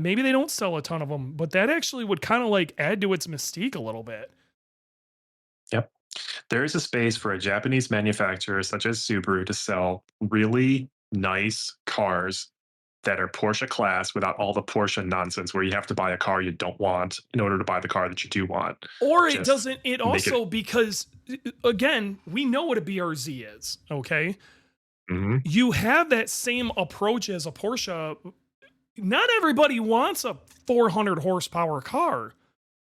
maybe they don't sell a ton of them, but that actually would kind of like add to its mystique a little bit. Yep. There is a space for a Japanese manufacturer such as Subaru to sell really nice cars that are Porsche class without all the Porsche nonsense where you have to buy a car you don't want in order to buy the car that you do want. Or it doesn't, it also, because again, we know what a BRZ is, okay? Mm-hmm. You have that same approach as a Porsche. Not everybody wants a 400 horsepower car.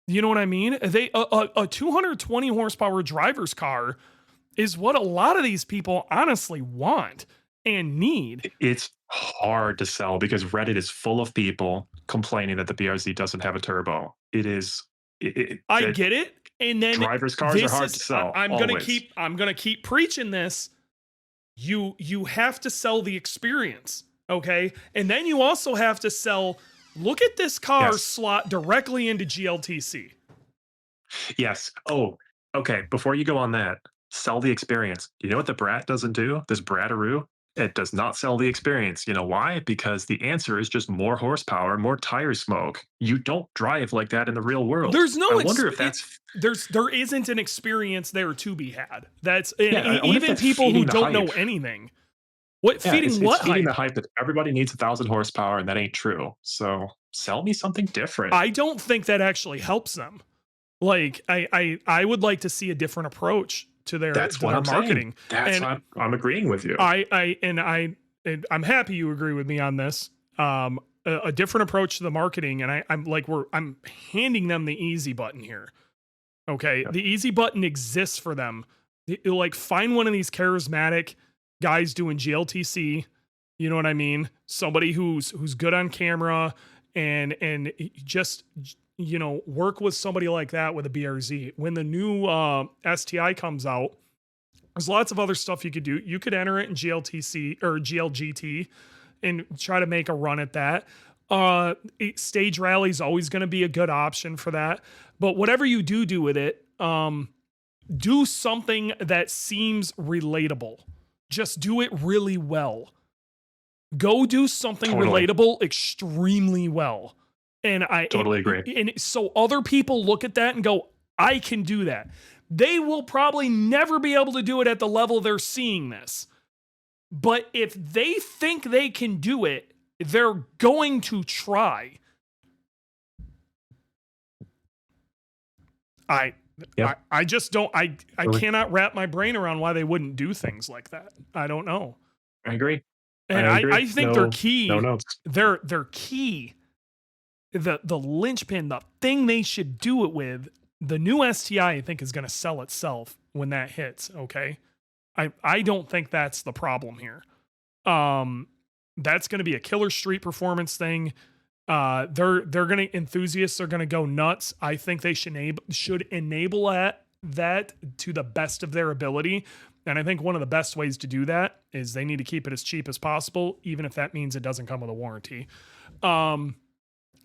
You know what I mean? A 220 horsepower driver's car is what a lot of these people honestly want and need. It's hard to sell because Reddit is full of people complaining that the BRZ doesn't have a turbo. It is. I get it. And then drivers' cars are hard to sell. I'm gonna keep preaching this. You have to sell the experience, okay? And then you also have to sell. Look at this car slot directly into GLTC. Yes. Oh, okay. Before you go on that, sell the experience. You know what the Brat doesn't do? This Brataroo? It does not sell the experience. You know why? Because the answer is just more horsepower, more tire smoke. You don't drive like that in the real world. There's no I wonder if that's there isn't an experience there to be had. That's and yeah. I wonder if even that's people who feeding the don't know hype. anything. What Yeah, feeding it's what feeding hype? the hype that everybody needs 1,000 horsepower, and that ain't true. So sell me something different. I don't think that actually helps them. Like I would like to see a different approach to their That's what their I'm marketing. saying. That's And I'm agreeing with you. I'm happy you agree with me on this. A different approach to the marketing, and I'm handing them the easy button here. Okay, Yep. the easy button exists for them. Like find one of these charismatic guys doing GLTC. You know what I mean? Somebody who's good on camera and just work with somebody like that with a BRZ. When the new STI comes out, there's lots of other stuff you could do. You could enter it in GLTC or GLGT and try to make a run at that. Stage rally is always going to be a good option for that. But whatever you do with it, do something that seems relatable. Just do it really well. Go do something Totally. relatable extremely well. And I Totally agree. And so other people look at that and go, I can do that. They will probably never be able to do it at the level they're seeing this. But if they think they can do it, they're going to try. I just don't, I cannot wrap my brain around why they wouldn't do things like that. I don't know. I agree. And I think they're key. No notes. They're key. The linchpin, the thing they should do it with, the new STI, I think, is going to sell itself when that hits. Okay. I don't think that's the problem here. That's going to be a killer street performance thing. Enthusiasts are going to go nuts. I think they should enable that to the best of their ability. And I think one of the best ways to do that is they need to keep it as cheap as possible, even if that means it doesn't come with a warranty. And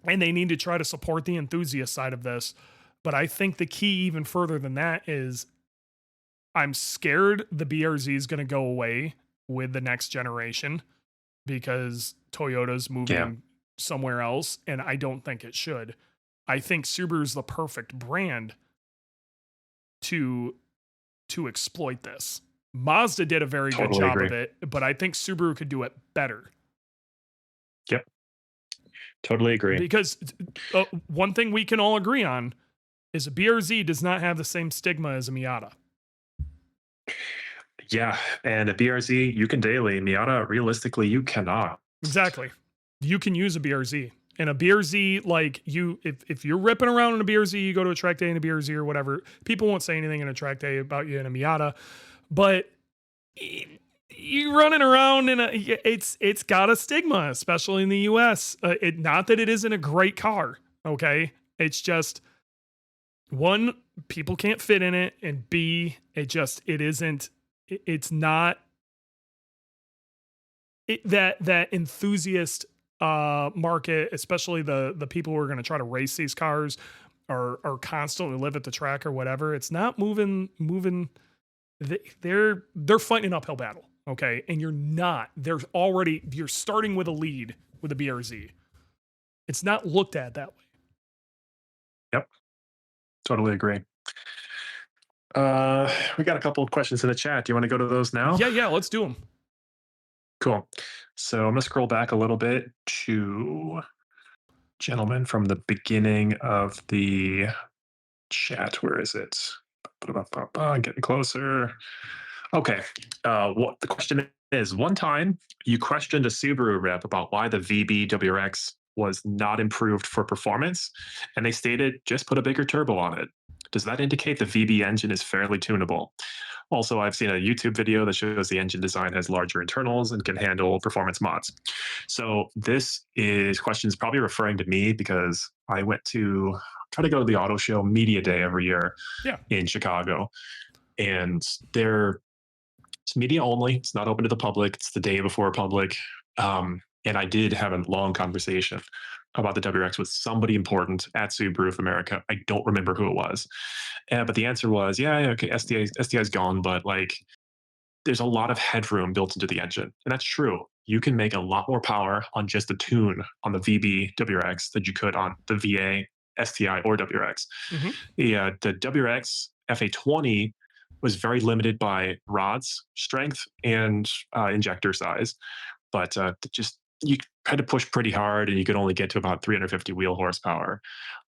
they need to try to support the enthusiast side of this. But I think the key even further than that is I'm scared the BRZ is going to go away with the next generation because Toyota's moving somewhere else, and I don't think it should. I think Subaru's the perfect brand to exploit this. Mazda did a very good job of it, but I think Subaru could do it better. Yep. Totally agree. Because one thing we can all agree on is a BRZ does not have the same stigma as a Miata. Yeah, and a BRZ you can daily. Miata, realistically, you cannot. Exactly. You can use a BRZ. And a BRZ, like if you're ripping around in a BRZ, you go to a track day in a BRZ or whatever, people won't say anything in a track day about you in a Miata. But you running around in it's got a stigma, especially in the US. Not that it isn't a great car, okay? It's just, one, people can't fit in it, and B, it's not that enthusiast market, especially the people who are going to try to race these cars or constantly live at the track or whatever. It's not moving. They're fighting an uphill battle. Okay. And you're not, you're starting with a lead with a BRZ. It's not looked at that way. Yep. Totally agree. We got a couple of questions in the chat. Do you want to go to those now? Yeah. Let's do them. Cool. So I'm going to scroll back a little bit to gentlemen from the beginning of the chat. Where is it? Getting closer. Okay. What the question is, one time you questioned a Subaru rep about why the VB WRX was not improved for performance, and they stated, just put a bigger turbo on it. Does that indicate the VB engine is fairly tunable? Also, I've seen a YouTube video that shows the engine design has larger internals and can handle performance mods. So this question is probably referring to me because I try to go to the auto show Media Day every year in Chicago. And it's media only. It's not open to the public. It's the day before public. And I did have a long conversation about the WRX with somebody important at Subaru of America. I don't remember who it was. But the answer was, okay, STI's gone, but like there's a lot of headroom built into the engine. And that's true. You can make a lot more power on just a tune on the VB WRX than you could on the VA, STI, or WRX. Mhm. Yeah, the WRX FA20 was very limited by rods strength and injector size, but just you had to push pretty hard, and you could only get to about 350 wheel horsepower.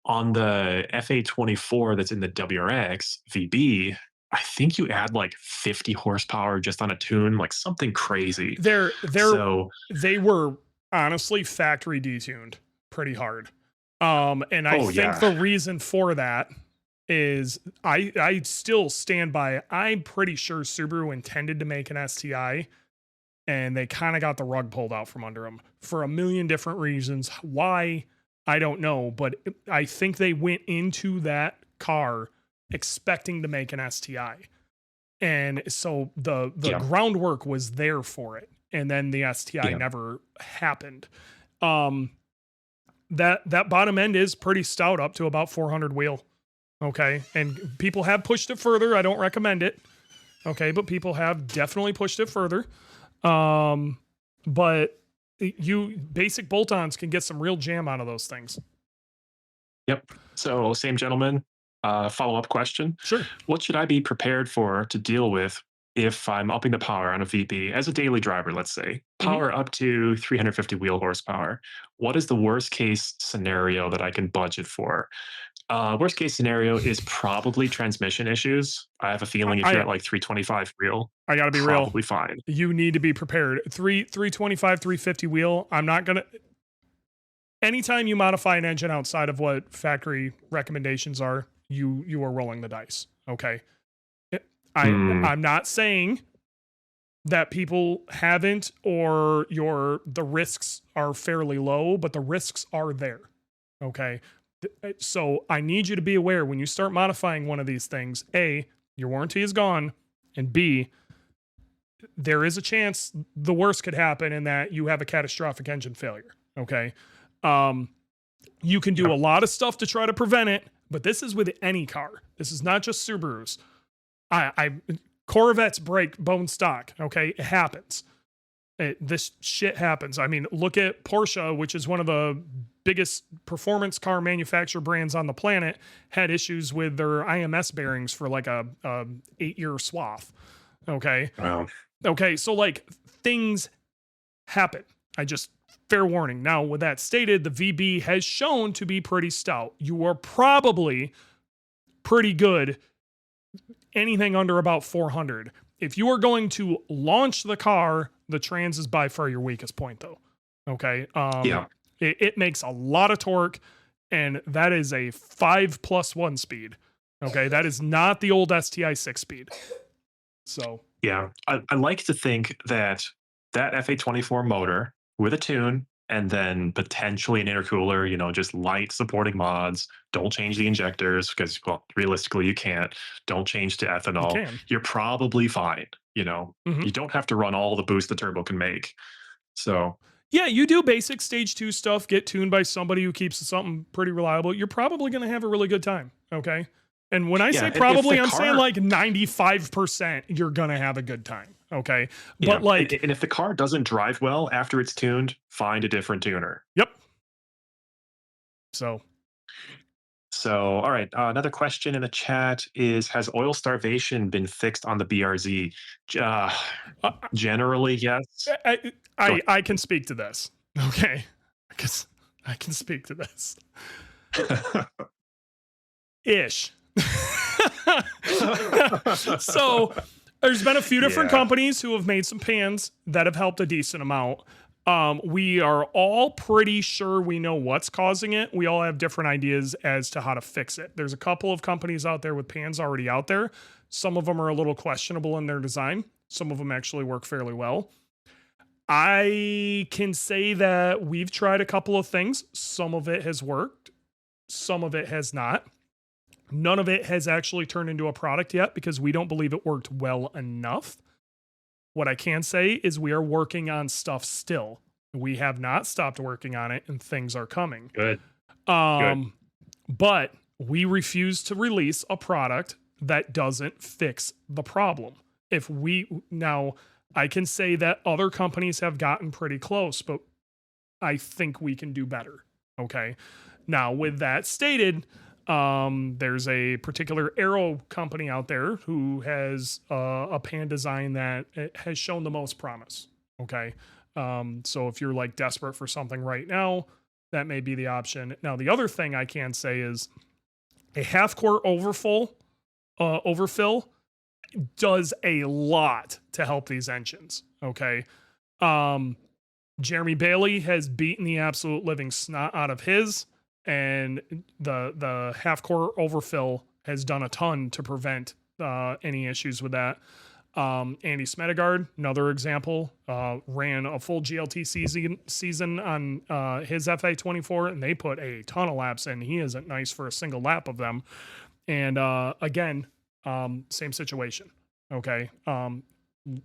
On the FA24 that's in the WRX VB, I think you add like 50 horsepower just on a tune, like something crazy. They're So, they were honestly factory detuned pretty hard. And I oh think yeah, the reason for that is I still stand by it. I'm pretty sure Subaru intended to make an STI, and they kind of got the rug pulled out from under them for a million different reasons. Why, I don't know, but I think they went into that car expecting to make an STI. And so the yeah, groundwork was there for it. And then the STI yeah, never happened. Um, that bottom end is pretty stout, up to about 400 wheel. Okay. And people have pushed it further. I don't recommend it. Okay. But people have definitely pushed it further. But you basic bolt-ons can get some real jam out of those things. yep. So, same gentleman. Follow-up question: Sure. what should I be prepared for to deal with if I'm upping the power on a VB as a daily driver? Let's say power up to 350 wheel horsepower. What is the worst case scenario that I can budget for? Worst case scenario is probably transmission issues. I have a feeling if you're I at like 325 wheel, I gotta be real. probably fine. You need to be prepared. 325, 350 wheel. I'm not gonna. Anytime you modify an engine outside of what factory recommendations are, you are rolling the dice. Okay. Hmm. I'm not saying that people haven't, or the risks are fairly low, but the risks are there. Okay. So I need you to be aware when you start modifying one of these things, A, your warranty is gone, and B, there is a chance the worst could happen in that you have a catastrophic engine failure. Okay. You can do Yeah. a lot of stuff to try to prevent it, but this is with any car. This is not just Subarus. Corvettes break bone stock. Okay. It happens. This shit happens. I mean, look at Porsche, which is one of the biggest performance car manufacturer brands on the planet, had issues with their IMS bearings for like a 8-year swath. Okay. Wow. Okay. So like things happen. Fair warning. Now, with that stated, the VB has shown to be pretty stout. You are probably pretty good anything under about 400. If you are going to launch the car, the trans is by far your weakest point, though. Okay. Yeah. It makes a lot of torque, and that is a 5+1 speed. Okay. That is not the old STI 6 speed. So, Yeah. I like to think that FA24 motor with a tune and then potentially an intercooler, just light supporting mods. Don't change the injectors because, well, realistically, you can't. Don't change to you ethanol. can. You're probably fine. Mhm. You don't have to run all the boost the turbo can make. So, Yeah, you do basic stage 2 stuff, get tuned by somebody who keeps something pretty reliable. You're probably going to have a really good time. Okay. And when I yeah. say If probably, the I'm saying car, like 95% you're going to have a good time. Okay. yeah, But like, and if the car doesn't drive well after it's tuned, find a different tuner. yep. So, So, all right. Another question in the chat is: has oil starvation been fixed on the BRZ? Uh, uh, Generally, yes. I, Go I, I can speak to this. Okay. Because I can speak to this. ahead. Ish. So there's been a few different Yeah. companies who have made some pans that have helped a decent amount. We are all pretty sure we know what's causing it. We all have different ideas as to how to fix it. There's a couple of companies out there with pans already out there. Some of them are a little questionable in their design. Some of them actually work fairly well. I can say that we've tried a couple of things. Some of it has worked. Some of it has not. None of it has actually turned into a product yet because we don't believe it worked well enough. What I can say is we are working on stuff still. We have not stopped working on it, and things are coming. Good. But we refuse to release a product that doesn't fix the problem. now I can say that other companies have gotten pretty close, but I think we can do better. Okay. Now, with that stated, there's a particular aero company out there who has a pan design that has shown the most promise. Okay. So if you're like desperate for something right now, that may be the option. Now, the other thing I can say is a half core overfill does a lot to help these engines. Okay. Jeremy Bailey has beaten the absolute living snot out of his, and the half core overfill has done a ton to prevent any issues with that. Andy Smedegard, another example, ran a full GLT season on his FA24, and they put a ton of laps in. He isn't nice for a single lap of them. And again, same situation. Okay.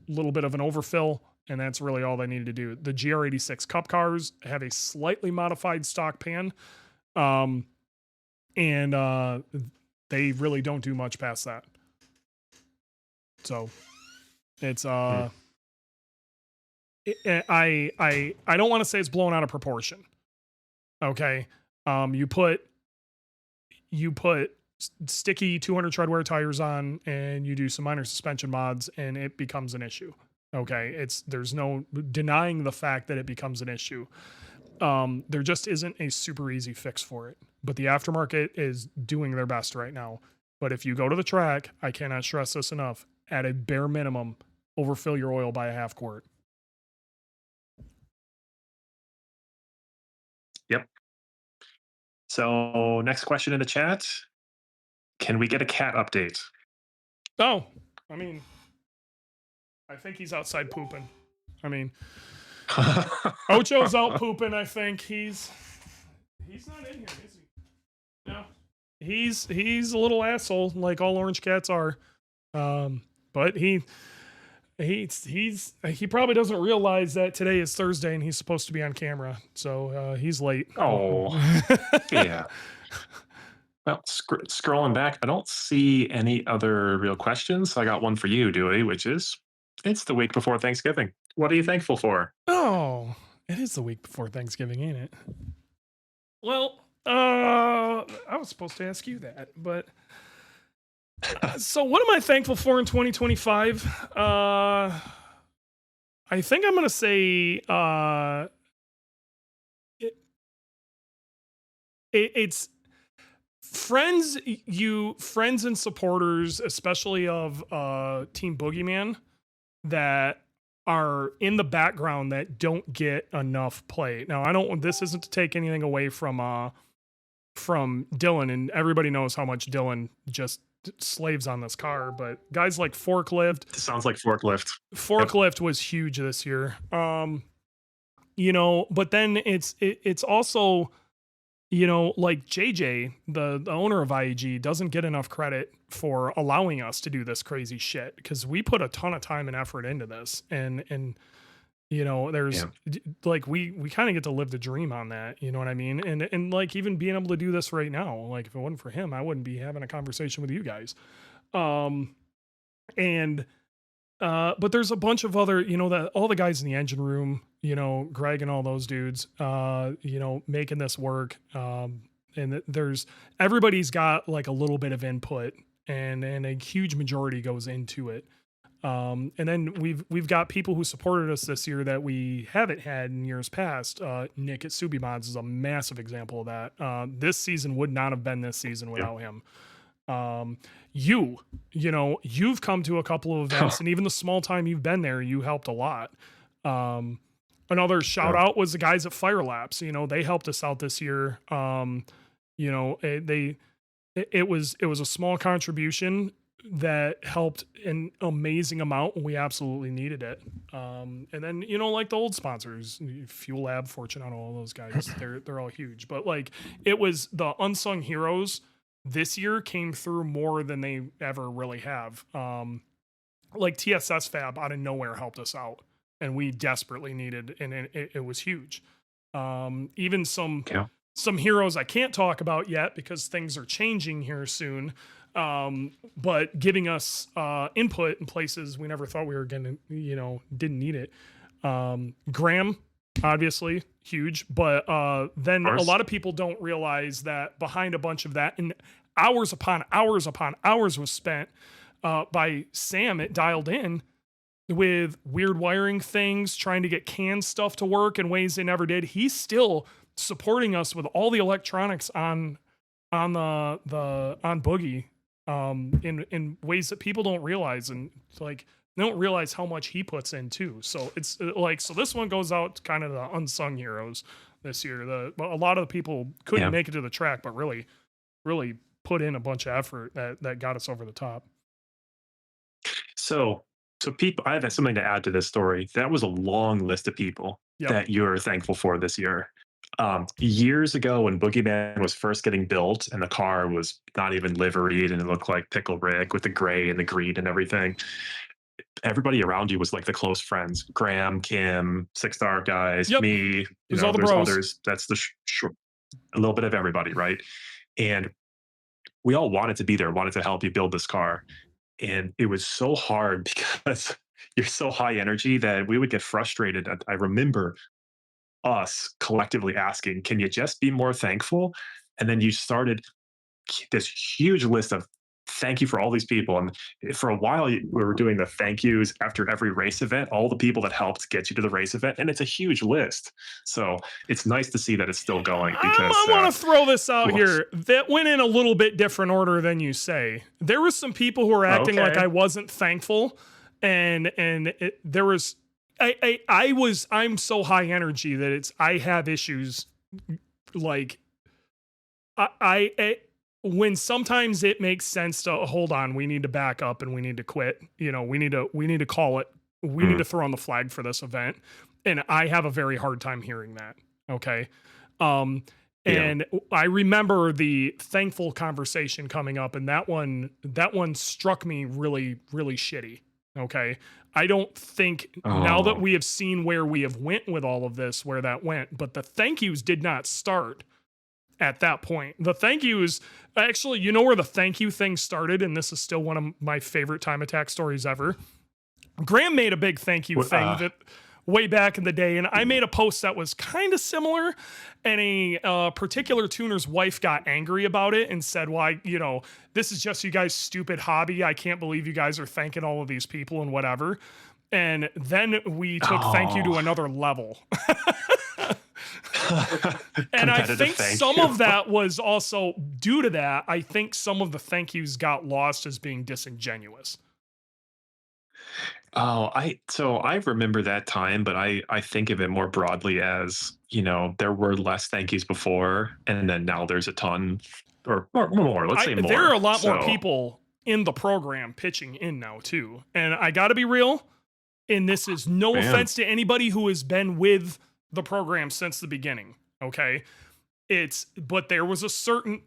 Little bit of an overfill, and that's really all they needed to do. The GR86 Cup cars have a slightly modified stock pan, and they really don't do much past that. So it's I don't want to say it's blown out of proportion. Okay. You put sticky 200 treadwear tires on, and you do some minor suspension mods, and it becomes an issue. Okay. There's no denying the fact that it becomes an issue. There just isn't a super easy fix for it, but the aftermarket is doing their best right now. But if you go to the track, I cannot stress this enough, at a bare minimum, overfill your oil by a half quart. Yep. So next question in the chat. Can we get a cat update? Oh, I mean, I think he's outside pooping. I mean, Ocho's out pooping. I think he's not in here, is he? No. He's a little asshole, like all orange cats are. But he probably doesn't realize that today is Thursday and he's supposed to be on camera, so he's late. Oh, yeah. Well, scrolling back, I don't see any other real questions. I got one for you, Dewey, which is, it's the week before Thanksgiving. What are you thankful for? Oh, it is the week before Thanksgiving, ain't it? Well, I was supposed to ask you that, but so what am I thankful for in 2025? I think I'm going to say it's friends and supporters, especially of Team Boogeyman, that are in the background that don't get enough play. Now, this isn't to take anything away from Dylan, and everybody knows how much Dylan just slaves on this car, but guys like Forklift. It sounds like Forklift. Forklift was huge this year. But then it's also, like JJ, the owner of IAG, doesn't get enough credit for allowing us to do this crazy shit, because we put a ton of time and effort into this, and there's like we kind of get to live the dream on that, you know what I mean? And like even being able to do this right now, like if it wasn't for him, I wouldn't be having a conversation with you guys. But there's a bunch of other, that all the guys in the engine room, Greg and all those dudes, making this work. And everybody's got like a little bit of input, and a huge majority goes into it. And then we've got people who supported us this year that we haven't had in years past. Nick at Subi Mods is a massive example of that. This season would not have been this season without him. You've come to a couple of events, and even the small time you've been there, you helped a lot. Another shout out was the guys at Fire Laps. They helped us out this year. It was a small contribution that helped an amazing amount when we absolutely needed it. And then, like the old sponsors, Fuel Lab, Fortunato, all those guys, they're all huge. But like, it was the unsung heroes this year came through more than they ever really have. Like TSS Fab out of nowhere helped us out, and we desperately needed, and it was huge. Even some heroes I can't talk about yet because things are changing here soon. but giving us input in places we never thought we were gonna, didn't need it. Graham, obviously huge, but then a lot of people don't realize that behind a bunch of that, and hours upon hours was spent by Sam at Dialed In with weird wiring things, trying to get canned stuff to work in ways they never did. He's still supporting us with all the electronics on Boogie in ways that people don't realize, and like they don't realize how much he puts in too. So it's like, so this one goes out to kind of the unsung heroes this year. A lot of the people couldn't make it to the track, but really put in a bunch of effort that got us over the top. So people, I have something to add to this story. That was a long list of people that you're thankful for this year. Years ago, when Boogeyman was first getting built and the car was not even liveried and it looked like Pickle Rick with the gray and the green and everything, everybody around you was like the close friends. Graham, Kim, Six Star guys, me, there's all the there's bros. others. That's a little bit of everybody, right? And we all wanted to be there, wanted to help you build this car. And it was so hard because you're so high energy that we would get frustrated. I remember us collectively asking, can you just be more thankful? And then you started this huge list of thank you for all these people. And for a while, we were doing the thank yous after every race event, all the people that helped get you to the race event. And it's a huge list. So it's nice to see that it's still going. Because I want to throw this out here. That went in a little bit different order than you say. There were some people who were acting like I wasn't thankful. And there was, I'm so high energy that I have issues. Like when sometimes it makes sense to hold on, we need to back up and we need to quit. We need to call it. We need to throw on the flag for this event. And I have a very hard time hearing that. Okay. And I remember the thankful conversation coming up, and that one struck me really, really shitty. Okay. I don't think now that we have seen where we have went with all of this, where that went, but the thank yous did not start at that point. The thank yous, actually, where the thank you thing started, and this is still one of my favorite Time Attack stories ever. Graham made a big thank you thing that way back in the day, and I made a post that was kind of similar, and a particular tuner's wife got angry about it and said, why, this is just you guys' stupid hobby. I can't believe you guys are thanking all of these people and whatever. And then we took thank you to another level. And I think some of that was also due to that. I think some of the thank yous got lost as being disingenuous. I remember that time, but I think of it more broadly as, there were less thank yous before, and then now there's a ton, or more, let's say more. There are a lot more people in the program pitching in now too. And I gotta be real, and this is no offense to anybody who has been with the program since the beginning. Okay. But there was a certain,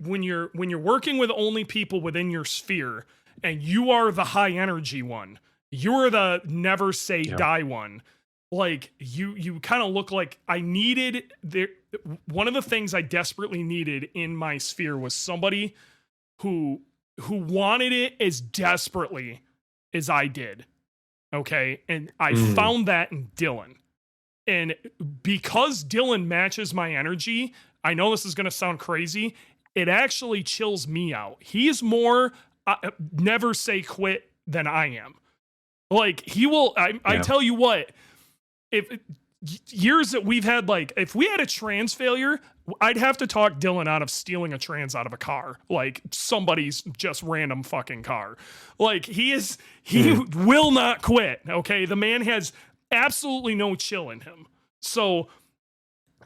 when you're working with only people within your sphere and you are the high energy one, you're the never say die one. Like you kind of look like one of the things I desperately needed in my sphere was somebody who wanted it as desperately as I did. Okay. And I found that in Dylan. And because Dylan matches my energy, I know this is going to sound crazy, it actually chills me out. He is more never say quit than I am. Like he will, I tell you what, if years that we've had, like if we had a trans failure, I'd have to talk Dylan out of stealing a trans out of a car. Like somebody's just random fucking car. Like he will not quit. Okay. The man has absolutely no chill in him. So,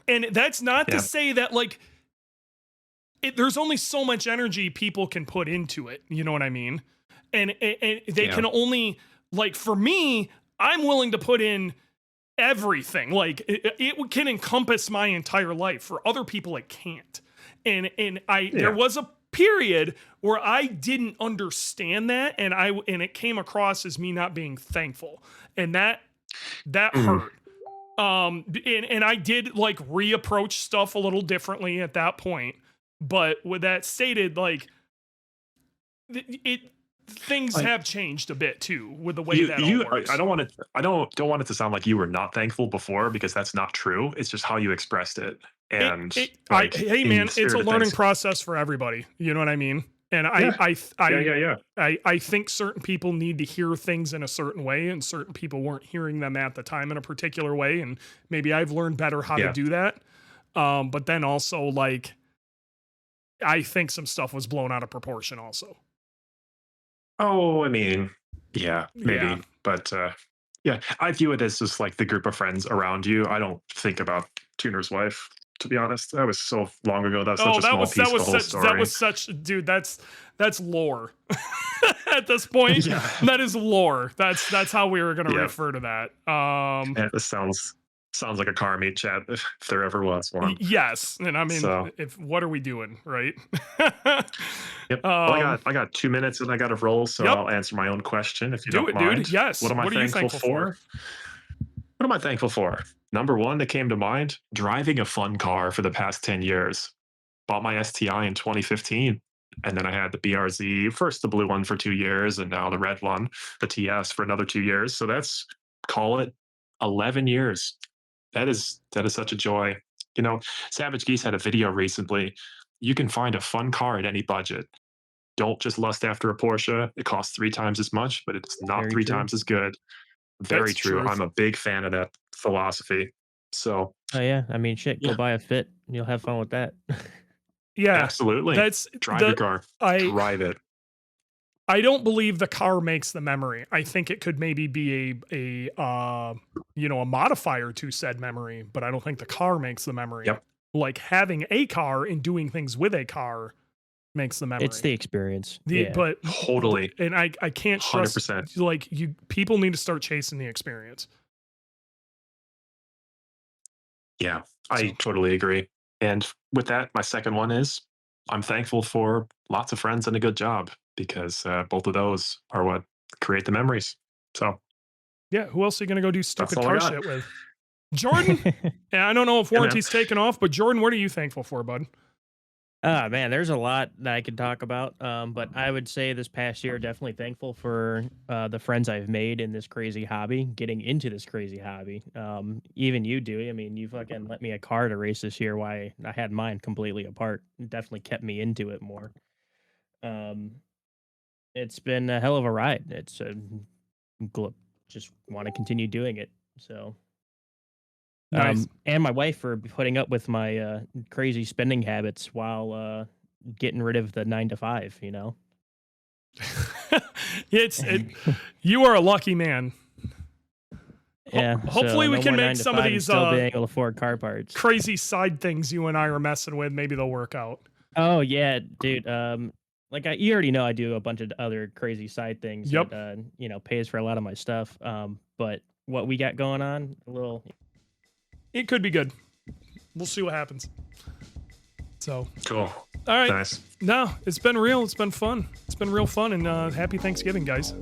and that's not to say that like there's only so much energy people can put into it. You know what I mean? And they can only, like for me, I'm willing to put in everything. Like it can encompass my entire life. For other people, it can't. And there was a period where I didn't understand that, and it came across as me not being thankful, and that hurt. And I did like reapproach stuff a little differently at that point. But with that stated, like things Like, have changed a bit too with the way that all works. I don't want it. I don't want it to sound like you were not thankful before, because that's not true. It's just how you expressed it. And Hey in man, the spirit it's a of learning things- process for everybody. You know what I mean? And Yeah. I Yeah. I think certain people need to hear things in a certain way, and certain people weren't hearing them at the time in a particular way. And maybe I've learned better how to Yeah. do that. But then also, like, I think some stuff was blown out of proportion also. Oh, I mean, yeah, maybe. Yeah. But yeah, I view it as just like the group of friends around you. I don't think about Tuner's wife, to be honest. That was so long ago. That was such a small piece of the whole story. That was such, dude. That's lore. At this point, Yeah. that is lore. That's how we were going to Yeah. refer to that. Yeah, this sounds like a car meet chat if there ever was one. Yes, and I mean, So- if what are we doing, right? Yep. Well, I got 2 minutes and I got to roll, so Yep. I'll answer my own question if you Do don't it, mind. dude. Yes. What am I What are you thankful thankful for? What am I thankful for? Number one that came to mind: driving a fun car for the past 10 years. Bought my STI in 2015, and then I had the BRZ, first the blue one for 2 years, and now the red one, the TS, for another 2 years. So that's, call it 11 years. That is such a joy. You know, Savage Geese had a video recently. You can find a fun car at any budget. Don't just lust after a Porsche. It costs 3 times as much, but it's not Very 3 true. times as good. Very That's true. truth. I'm a big fan of that philosophy. So Oh yeah, I mean, shit. Go Yeah. buy a Fit. You'll have fun with that. Yeah, absolutely, that's drive your car. Drive it. I don't believe the car makes the memory. I think it could maybe be a modifier to said memory, but I don't think the car makes the memory. Yep. Like having a car and doing things with a car makes the memory. It's the experience. But Totally. and I can't stress 100%. like people need to start chasing the experience. Yeah, I totally agree. And with that, my second one is I'm thankful for lots of friends and a good job, because both of those are what create the memories. So Yeah, who else are you gonna go do stupid all I car got. shit with? Jordan? And I don't know if Yeah, man. warranty's taken off, but Jordan, what are you thankful for, bud? Man, there's a lot that I could talk about. But I would say this past year, definitely thankful for the friends I've made in this crazy hobby, getting into this crazy hobby. Even you, Dewey. I mean, you fucking let me a car to race this year. Why I had mine completely apart. It definitely kept me into it more. It's been a hell of a ride. It's just want to continue doing it. So. Nice. And my wife for putting up with my crazy spending habits while getting rid of the 9 to 5. You know, You are a lucky man. yeah. Hopefully we no can more make 9 to some of 5 and these, still being able to afford car parts. Crazy side things you and I are messing with. Maybe they'll work out. Oh yeah, dude. Like you already know, I do a bunch of other crazy side things. Yep. That pays for a lot of my stuff. But what we got going on, a little. It could be good. We'll see what happens. So, cool. all right. Nice. No, it's been real. It's been fun. It's been real fun, and happy Thanksgiving, guys.